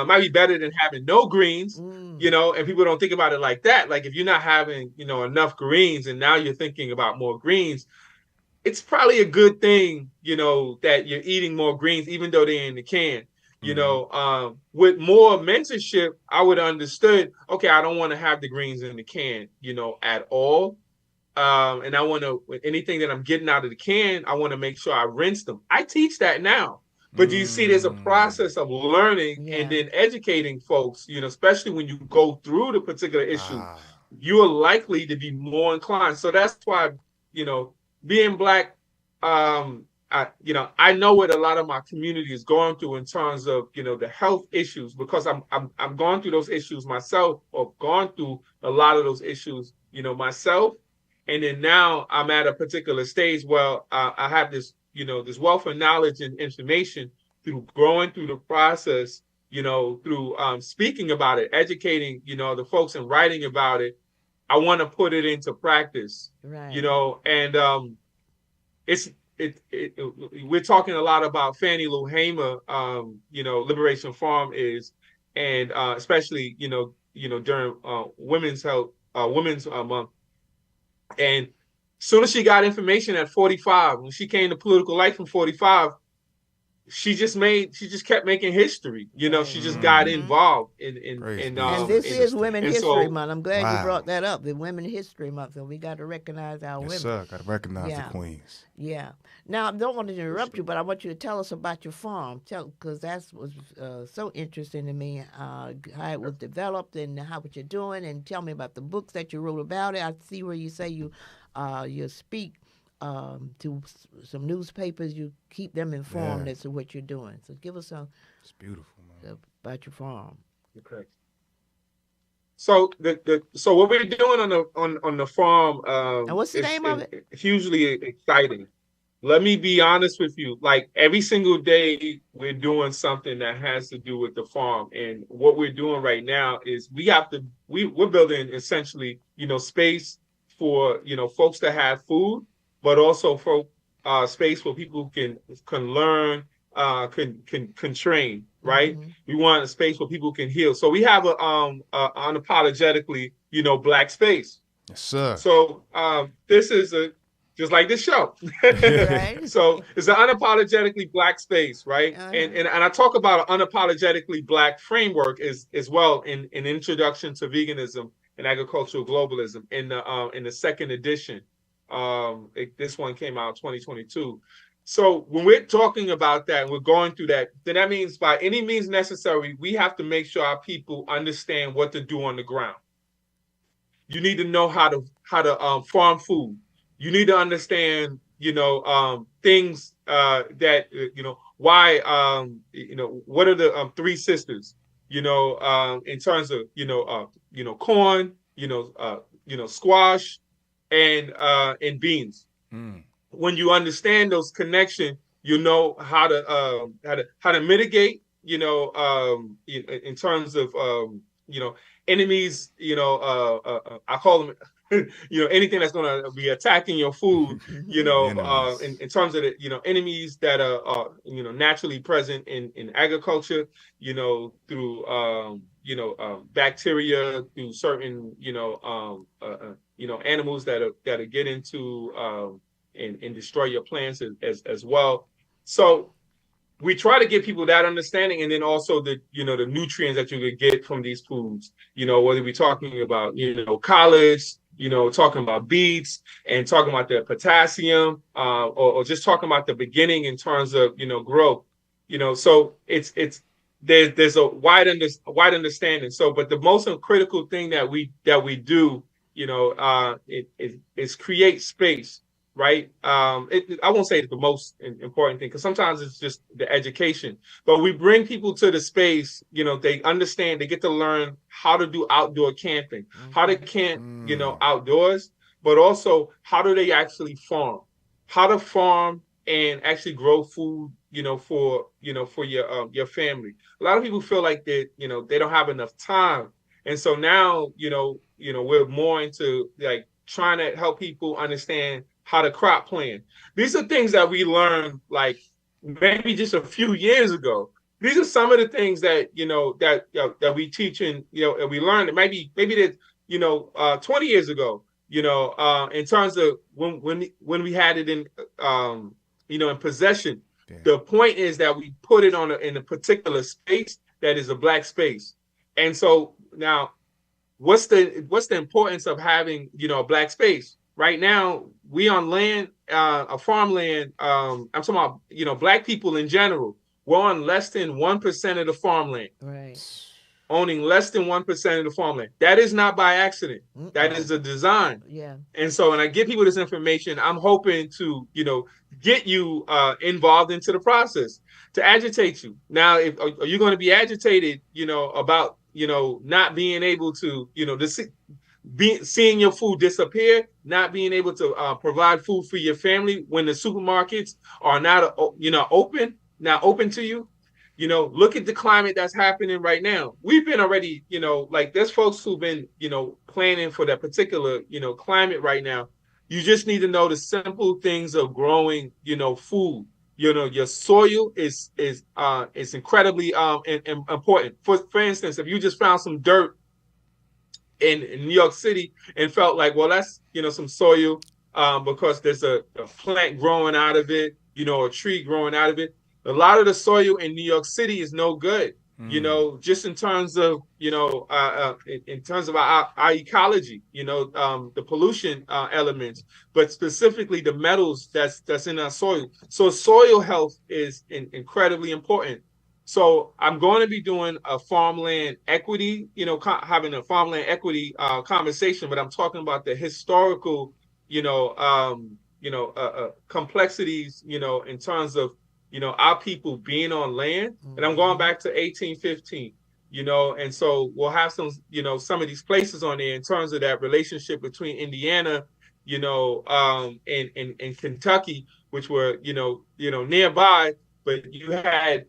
Speaker 4: Might be better than having no greens,
Speaker 1: Mm.
Speaker 4: and people don't think about it like that. Like, if you're not having, enough greens, and now you're thinking about more greens, it's probably a good thing, that you're eating more greens, even though they're in the can. With more mentorship, I would have understood, okay, I don't want to have the greens in the can, at all. And I want to, anything that I'm getting out of the can, I want to make sure I rinse them. I teach that now. But you see, there's a process of learning and then educating folks, especially when you go through the particular issue, you are likely to be more inclined. So that's why, being Black, I know what a lot of my community is going through in terms of, the health issues, because I'm going through those issues myself, or gone through a lot of those issues, myself. And then now I'm at a particular stage where I have this, this wealth of knowledge and information through growing through the process, through speaking about it, educating, the folks, and writing about it. I want to put it into practice,
Speaker 1: right.
Speaker 4: And we're talking a lot about Fannie Lou Hamer, Liberation Farm is, and especially, during Women's Health, Women's Month. And as soon as she got information at 45, when she came to political life from 45, she just kept making history. She just got involved in
Speaker 1: and this is Women's History Month. I'm glad you brought that up. The Women's History Month, so we got to recognize our women.
Speaker 3: Yes, sir. Got to recognize the queens.
Speaker 1: Yeah. Now, I don't want to interrupt you, but I want you to tell us about your farm. Because that was so interesting to me, how it was developed and how what you're doing, and tell me about the books that you wrote about it. I see where you say you speak to some newspapers. You keep them informed as to what you're doing. So give us
Speaker 3: it's beautiful, man.
Speaker 1: About your farm.
Speaker 4: Okay. So so what we're doing on the farm,
Speaker 1: and what's the name of it?
Speaker 4: Hugely exciting. Let me be honest with you. Like, every single day, we're doing something that has to do with the farm. And what we're doing right now is we're building essentially, space for, folks to have food, but also for space where people can learn, can train, right? Mm-hmm. We want a space where people can heal. So we have a unapologetically, Black space.
Speaker 3: Yes, sir.
Speaker 4: So this is just like this show. Right. So it's an unapologetically Black space, right? Uh-huh. And I talk about an unapologetically Black framework as well in Introduction to Veganism and Agricultural Globalism in the second edition. This one came out 2022. So when we're talking about that and we're going through that, then that means by any means necessary, we have to make sure our people understand what to do on the ground. You need to know how to farm food. You need to understand, things that, why, what are the three sisters, in terms of, corn, squash, and beans. Mm. When you understand those connections, you know how to mitigate, in terms of, enemies, I call them, anything that's going to be attacking your food, in terms of the, enemies that are naturally present in agriculture, through, bacteria, through certain, animals that get into and destroy your plants as well. So we try to give people that understanding, and then also the nutrients that you could get from these foods, whether we're talking about, collards, talking about beets, and talking about the potassium, or just talking about the beginning in terms of, growth, so there's a wide understanding. So, but the most critical thing that we do, is create space. Right. I won't say it's the most important thing, because sometimes it's just the education. But we bring people to the space, they understand, they get to learn how to do outdoor camping, how to camp, outdoors, but also how do they actually farm, how to farm and actually grow food, for your family. A lot of people feel like they don't have enough time. And so now, we're more into like trying to help people understand how to crop plan. These are things that we learned like maybe just a few years ago. These are some of the things that that we teach and and we learned. Maybe that 20 years ago. In terms of when we had it in in possession.
Speaker 3: Yeah.
Speaker 4: The point is that we put it in a particular space that is a black space. And so now, what's the importance of having, a black space? Right now, we on land, a farmland. I'm talking about, black people in general. We're on less than 1% of the farmland.
Speaker 1: Right.
Speaker 4: Owning less than 1% of the farmland. That is not by accident. That is a design.
Speaker 1: Yeah.
Speaker 4: And so, when I give people this information, I'm hoping to, get you involved into the process, to agitate you. Now, are you going to be agitated, about, not being able to, seeing your food disappear, not being able to provide food for your family when the supermarkets are not, not open to you? Look at the climate that's happening right now. We've been already, like there's folks who've been, planning for that particular, climate right now. You just need to know the simple things of growing, food. Your soil is incredibly important. For instance, if you just found some dirt in New York City and felt like, well, that's, some soil because there's a plant growing out of it, a tree growing out of it. A lot of the soil in New York City is no good, just in terms of, in terms of our ecology, the pollution elements, but specifically the metals that's in our soil. So soil health is incredibly important. So I'm going to be doing a farmland equity, having a farmland equity conversation, but I'm talking about the historical, complexities, in terms of, our people being on land. And I'm going back to 1815, and so we'll have some, some of these places on there in terms of that relationship between Indiana, and Kentucky, which were, nearby. But you had,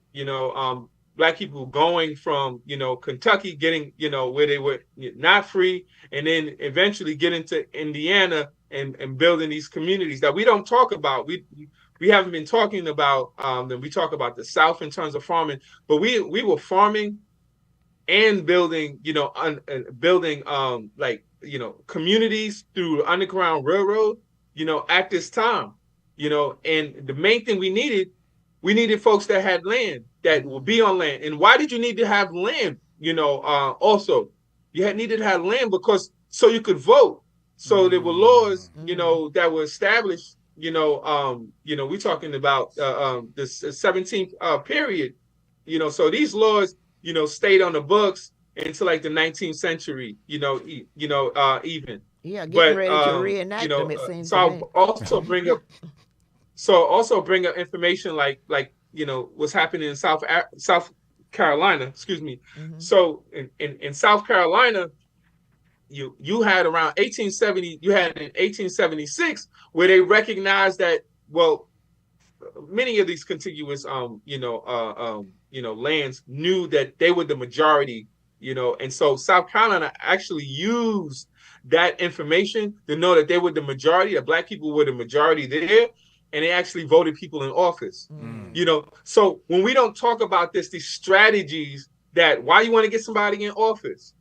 Speaker 4: black people going from, Kentucky, getting, where they were not free, and then eventually getting to Indiana and building these communities that we don't talk about. We haven't been talking about, then we talk about the South in terms of farming, but we were farming and building, communities through the Underground Railroad, at this time, and the main thing we needed folks that had land, that will be on land. And why did you need to have land? Also, you needed to have land because so you could vote. So there were laws, that were established. We're talking about the 17th period. So these laws, stayed on the books until like the 19th century. Even.
Speaker 1: Yeah, getting ready to reenact them. It seems.
Speaker 4: So I'll also bring up. So also bring up information like what's happening in South Carolina. Excuse me. So in South Carolina, you had around 1870. You had in 1876 where they recognized that, well, many of these contiguous lands knew that they were the majority. And so South Carolina actually used that information to know that they were the majority. That black people were the majority there. And they actually voted people in office. So when we don't talk about these strategies, that why you want to get somebody in office,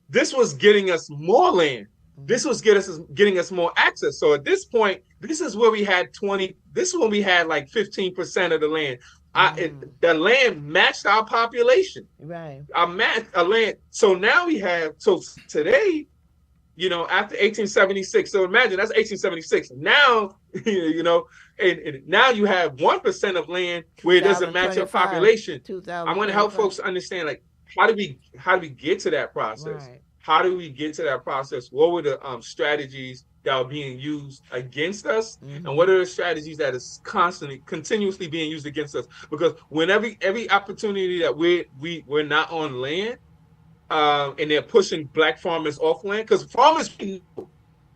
Speaker 4: this was getting us more land. This was getting us more access. So at this point, this is where we had this is when we had like 15% of the land. The land matched our population.
Speaker 1: Right.
Speaker 4: Our land. So now we have, today, after 1876. So imagine that's 1876. Now, and now you have 1% of land where it doesn't match your population. I want to help folks understand, like, how do we get to that process?
Speaker 1: Right.
Speaker 4: How do we get to that process? What were the strategies that are being used against us, and what are the strategies that is continuously being used against us? Because whenever every opportunity that we're not on land, and they're pushing black farmers off land, because farmers,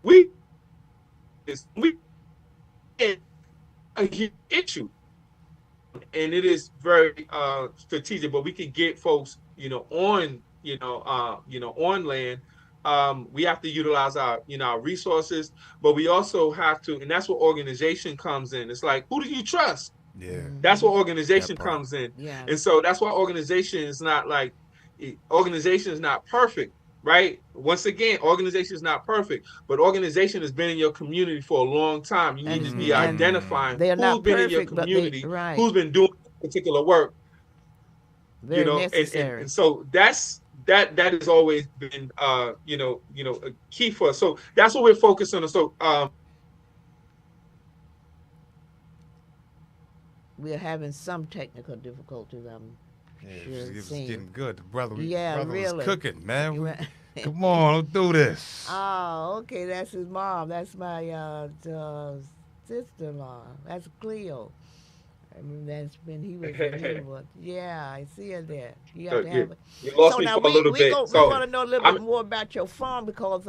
Speaker 4: we a huge issue, and it is very strategic. But we can get folks, on land. We have to utilize our our resources, but we also have to, and that's where organization comes in. It's like, who do you trust?
Speaker 3: Yeah,
Speaker 4: that's where organization comes in.
Speaker 1: Yeah.
Speaker 4: And so that's why organization is not perfect, right? Once again, organization is not perfect, but organization has been in your community for a long time. You need to be
Speaker 1: and
Speaker 4: identifying
Speaker 1: they are
Speaker 4: who's
Speaker 1: not
Speaker 4: been in your
Speaker 1: perfect, but they
Speaker 4: community,
Speaker 1: right,
Speaker 4: who's been doing particular work, you
Speaker 1: very
Speaker 4: know,
Speaker 1: necessary.
Speaker 4: and so that has always been a key for us. So that's what we're focused on. So
Speaker 1: We're having some technical difficulties, I'm
Speaker 3: Yeah,
Speaker 1: sure
Speaker 3: it
Speaker 1: it
Speaker 3: was
Speaker 1: seems.
Speaker 3: getting good. The brother,
Speaker 1: Yeah,
Speaker 3: brother was
Speaker 1: really.
Speaker 3: cooking, man.
Speaker 1: Right.
Speaker 3: Come on, let's do this.
Speaker 1: Oh, okay, that's his mom. That's my sister-in-law. That's Cleo. I mean, that's when he was. Yeah, I see it there. You have to
Speaker 4: you,
Speaker 1: have it.
Speaker 4: you
Speaker 1: So
Speaker 4: lost me
Speaker 1: now
Speaker 4: for a little bit.
Speaker 1: we
Speaker 4: So
Speaker 1: want to know a little bit
Speaker 4: I'm
Speaker 1: more about your farm because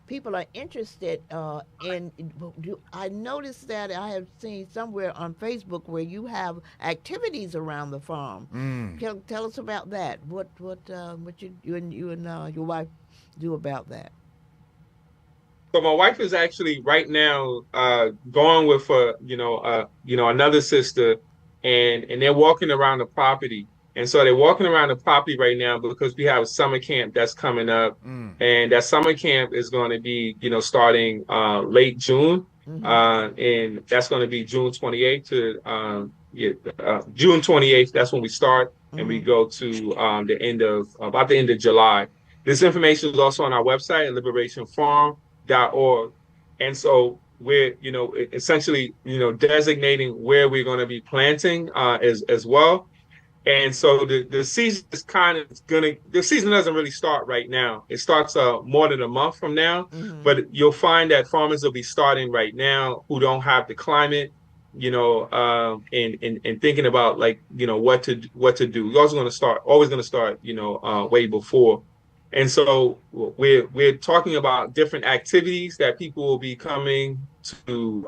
Speaker 1: people are interested in. I noticed that I have seen somewhere on Facebook where you have activities around the farm.
Speaker 3: Mm.
Speaker 1: Tell us about that. What you and your wife do about that?
Speaker 4: So my wife is actually right now going with another sister, and they're walking around the property. And so they're walking around the property right now because we have a summer camp that's coming up,
Speaker 3: Mm.
Speaker 4: and that summer camp is going to be starting late June,
Speaker 1: Mm-hmm.
Speaker 4: and that's going to be June 28th to June 28th. That's when we start, and we
Speaker 1: Mm-hmm.
Speaker 4: go to the end of about the end of July. This information is also on our website at Liberation Farm org. And so we're, essentially, designating where we're going to be planting as well. And so the season is kind of the season doesn't really start right now. It starts more than a month from now,
Speaker 1: Mm-hmm.
Speaker 4: but you'll find that farmers will be starting right now who don't have the climate, and thinking about like, what to do. You're also going to start, always going to start, way before. And so we're talking about different activities that people will be coming to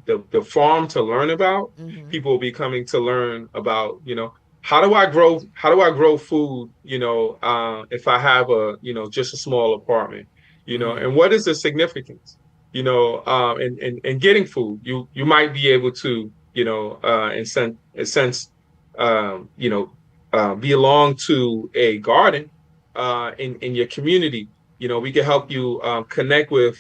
Speaker 4: the farm to learn about.
Speaker 1: Mm-hmm.
Speaker 4: People will be coming to learn about, how do I grow food, if I have just a small apartment,
Speaker 3: Mm.
Speaker 4: and what is the significance, and getting food. You might be able to, in sense, belong to a garden in your community. We can help you connect with,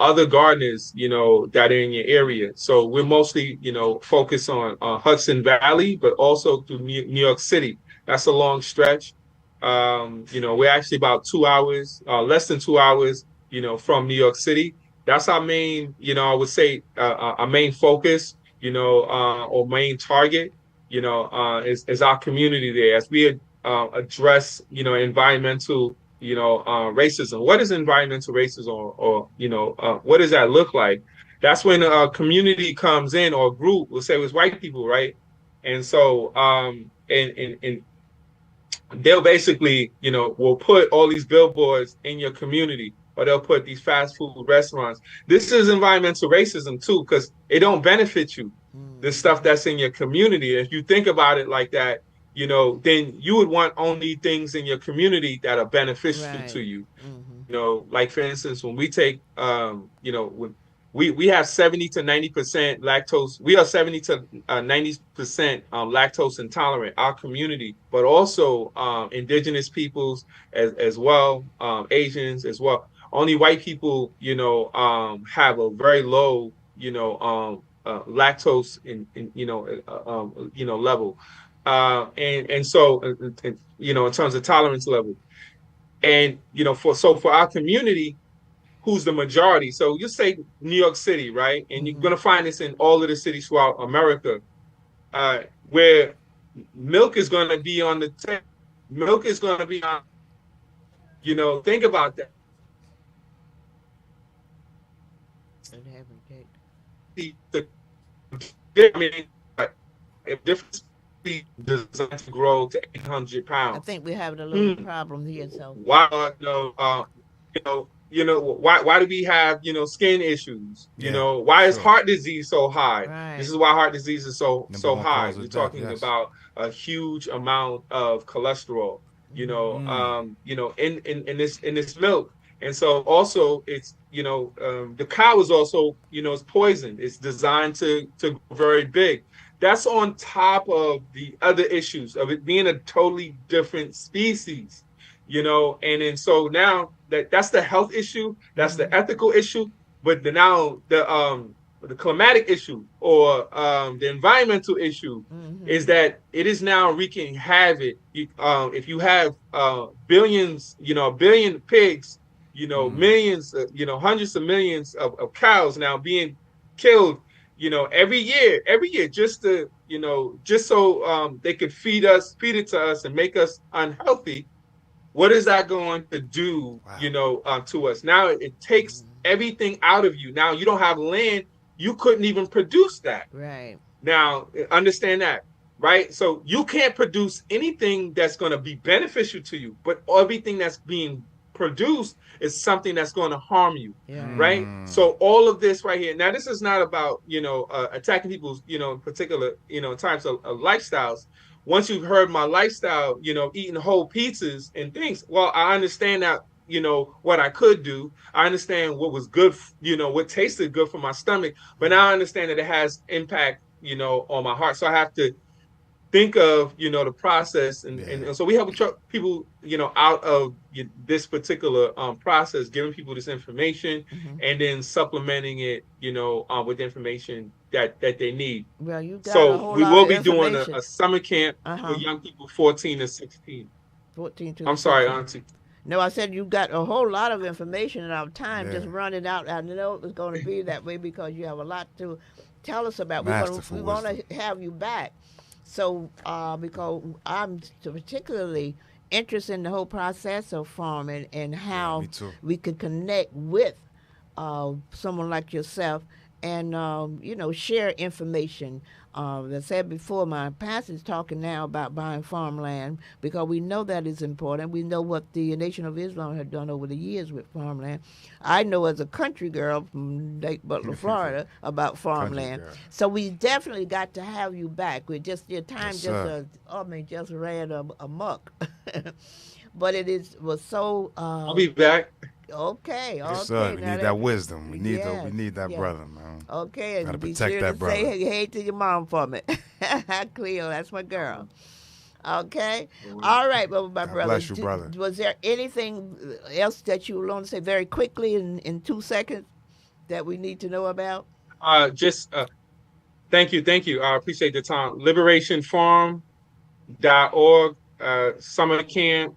Speaker 4: other gardeners, that are in your area. So we're mostly, focused on Hudson Valley, but also through New York City. That's a long stretch. We're actually about 2 hours, less than 2 hours, from New York City. That's our main, I would say, our main focus, or main target, is our community there as we address, environmental, racism. What is environmental racism, or what does that look like? That's when a community comes in, or a group, we'll say it was white people, right? And so, and they'll basically, will put all these billboards in your community, or they'll put these fast food restaurants. This is environmental racism too, because it don't benefit you. The stuff
Speaker 1: Mm-hmm.
Speaker 4: that's in your community. If you think about it like that, then you would want only things in your community that are beneficial to
Speaker 1: Right.
Speaker 4: you.
Speaker 1: Mm-hmm.
Speaker 4: Like for instance, when we take, when we have 70 to 90% lactose. We are 70 to 90% lactose intolerant, our community, but also indigenous peoples as well, Asians as well. Only white people, have a very low, lactose level. And so, in terms of tolerance level. And for our community, who's the majority? So you say New York City, right? And you're
Speaker 1: Mm-hmm.
Speaker 4: gonna find this in all of the cities throughout America, where milk is gonna be on the table. Milk is gonna be on. Think about that.
Speaker 1: It happened, Kate.
Speaker 4: The, I mean, if different species designed to grow to 800
Speaker 1: I
Speaker 4: pounds.
Speaker 1: think we're having a little problem here, so
Speaker 4: Why why do we have skin issues?
Speaker 3: Yeah,
Speaker 4: Why is
Speaker 3: sure.
Speaker 4: heart disease so high? This
Speaker 1: right.
Speaker 4: is why heart disease is so
Speaker 3: Number
Speaker 4: so
Speaker 3: one
Speaker 4: high.
Speaker 3: cause
Speaker 4: We're
Speaker 3: of death.
Speaker 4: talking
Speaker 3: Yes.
Speaker 4: about a huge amount of cholesterol,
Speaker 1: Mm-hmm.
Speaker 3: Mm.
Speaker 4: in this milk. And so also it's, the cow is also, it's poisoned. It's designed to grow very big. That's on top of the other issues of it being a totally different species. And then so now that's the health issue, that's the ethical issue, but now the climatic issue or the environmental issue is that it is now wreaking havoc. If you have billions, a billion pigs, millions, hundreds of millions of cows now being killed, every year, just so they could feed it to us and make us unhealthy. What is that going to do, to us? Now it takes everything out of you. Now you don't have land. You couldn't even produce that.
Speaker 1: Right.
Speaker 4: Now, understand that, right? So you can't produce anything that's going to be beneficial to you, but everything that's being produced is something that's going to harm you, right? So all of this right here. Now, this is not about, attacking people's, particular, types of lifestyles. Once you've heard my lifestyle, eating whole pizzas and things, well, I understand that, what I could do. I understand what was good, what tasted good for my stomach, but now I understand that it has impact, on my heart. So I have to think of, the process. And so we help people, out of this particular process, giving people this information and then supplementing it, with information that they need.
Speaker 1: Well, you got a
Speaker 4: So
Speaker 1: whole
Speaker 4: we
Speaker 1: lot
Speaker 4: will
Speaker 1: of
Speaker 4: be doing
Speaker 1: information.
Speaker 4: a summer camp for young people 14 to 16.
Speaker 1: 14 to
Speaker 4: I'm sorry,
Speaker 1: 16.
Speaker 4: Auntie.
Speaker 1: No, I said you got a whole lot of information, and our time
Speaker 3: Yeah.
Speaker 1: just running out. I know it was going to be that way because you have a lot to tell us about.
Speaker 3: Masterful
Speaker 1: We want
Speaker 3: wisdom.
Speaker 1: to have you back. So, because I'm particularly interested in the whole process of farming and how
Speaker 3: me too.
Speaker 1: we can connect with someone like yourself and, share information. As I said before, my pastor's talking now about buying farmland because we know that is important. We know what the Nation of Islam had done over the years with farmland. I know as a country girl from Lake Butler, Florida, about farmland.
Speaker 3: girl.
Speaker 1: So we definitely got to have you back. We just your time
Speaker 3: Yes, sir.
Speaker 1: just ran amok. But was so
Speaker 4: I'll be back.
Speaker 1: okay.
Speaker 3: Yes,
Speaker 1: Okay,
Speaker 3: sir. We
Speaker 1: now
Speaker 3: need that wisdom. We need
Speaker 1: Yes,
Speaker 3: we need that
Speaker 1: yes.
Speaker 3: brother, man.
Speaker 1: Okay, and
Speaker 3: Gotta
Speaker 1: be
Speaker 3: protect
Speaker 1: sure
Speaker 3: that
Speaker 1: to
Speaker 3: brother.
Speaker 1: say hey to your mom for me. Cleo, that's my girl. Okay. All right, well, my
Speaker 3: God
Speaker 1: brother.
Speaker 3: bless you, brother.
Speaker 1: Was there anything else that you want to say very quickly in 2 seconds that we need to know about?
Speaker 4: Just thank you. I appreciate the time. LiberationFarm.org summer camp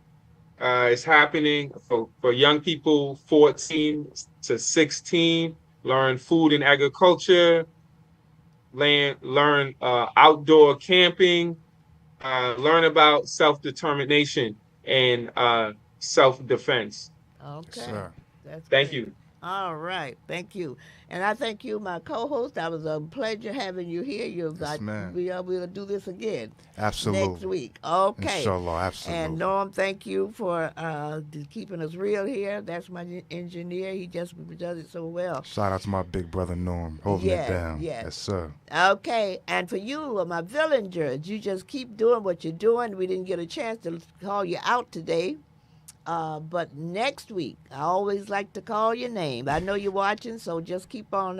Speaker 4: is happening for young people 14 to 16. Learn food and agriculture. Learn outdoor camping. Learn about self-determination and self-defense.
Speaker 1: Okay.
Speaker 3: Yes, sir.
Speaker 1: That's
Speaker 4: Thank
Speaker 1: great.
Speaker 4: you.
Speaker 1: All right. Thank you. And I thank you, my co-host. That was a pleasure having you here.
Speaker 3: Yes, ma'am.
Speaker 1: We'll do this again
Speaker 3: Absolutely.
Speaker 1: next week. Okay.
Speaker 3: Inshallah, absolutely.
Speaker 1: And Norm, thank you for keeping us real here. That's my engineer. He just does it so well.
Speaker 3: Shout out to my big brother Norm, holding
Speaker 1: Yes,
Speaker 3: it down.
Speaker 1: yes.
Speaker 3: Yes, sir.
Speaker 1: Okay. And for you, my villagers, you just keep doing what you're doing. We didn't get a chance to call you out today. But next week, I always like to call your name. I know you're watching, so just keep on.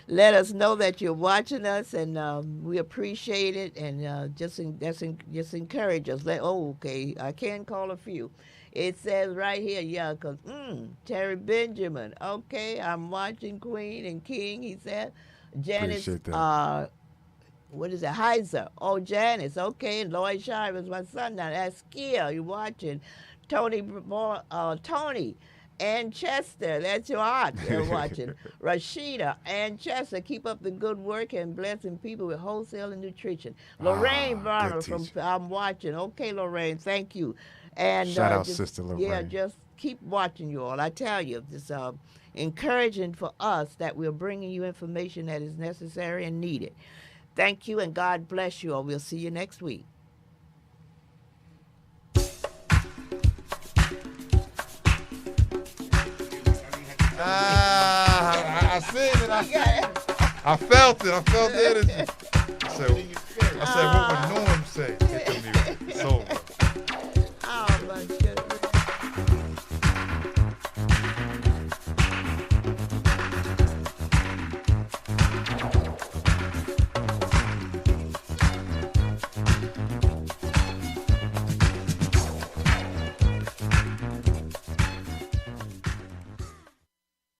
Speaker 1: Let us know that you're watching us, and we appreciate it. And just encourage us. Okay, I can call a few. It says right here, yeah, because Terry Benjamin. Okay, I'm watching Queen and King. He said, Janice.
Speaker 3: Appreciate that.
Speaker 1: What is it? Heiser. Oh, Janice. Okay. Lloyd Shiver's my son now. That's Kia. You're watching. Tony. Ann Chester. That's your aunt. You're watching. Rashida. Ann Chester. Keep up the good work and blessing people with wholesale and nutrition. Lorraine Varner
Speaker 3: good
Speaker 1: from
Speaker 3: teacher.
Speaker 1: I'm watching. Okay, Lorraine. Thank you. And
Speaker 3: Shout out,
Speaker 1: just,
Speaker 3: Sister Lorraine.
Speaker 1: Yeah, just keep watching you all. I tell you, it's encouraging for us that we're bringing you information that is necessary and needed. Thank you, and God bless you all. We'll see you next week.
Speaker 3: I seen it. I felt it. I felt the energy. I said, what would Norm say?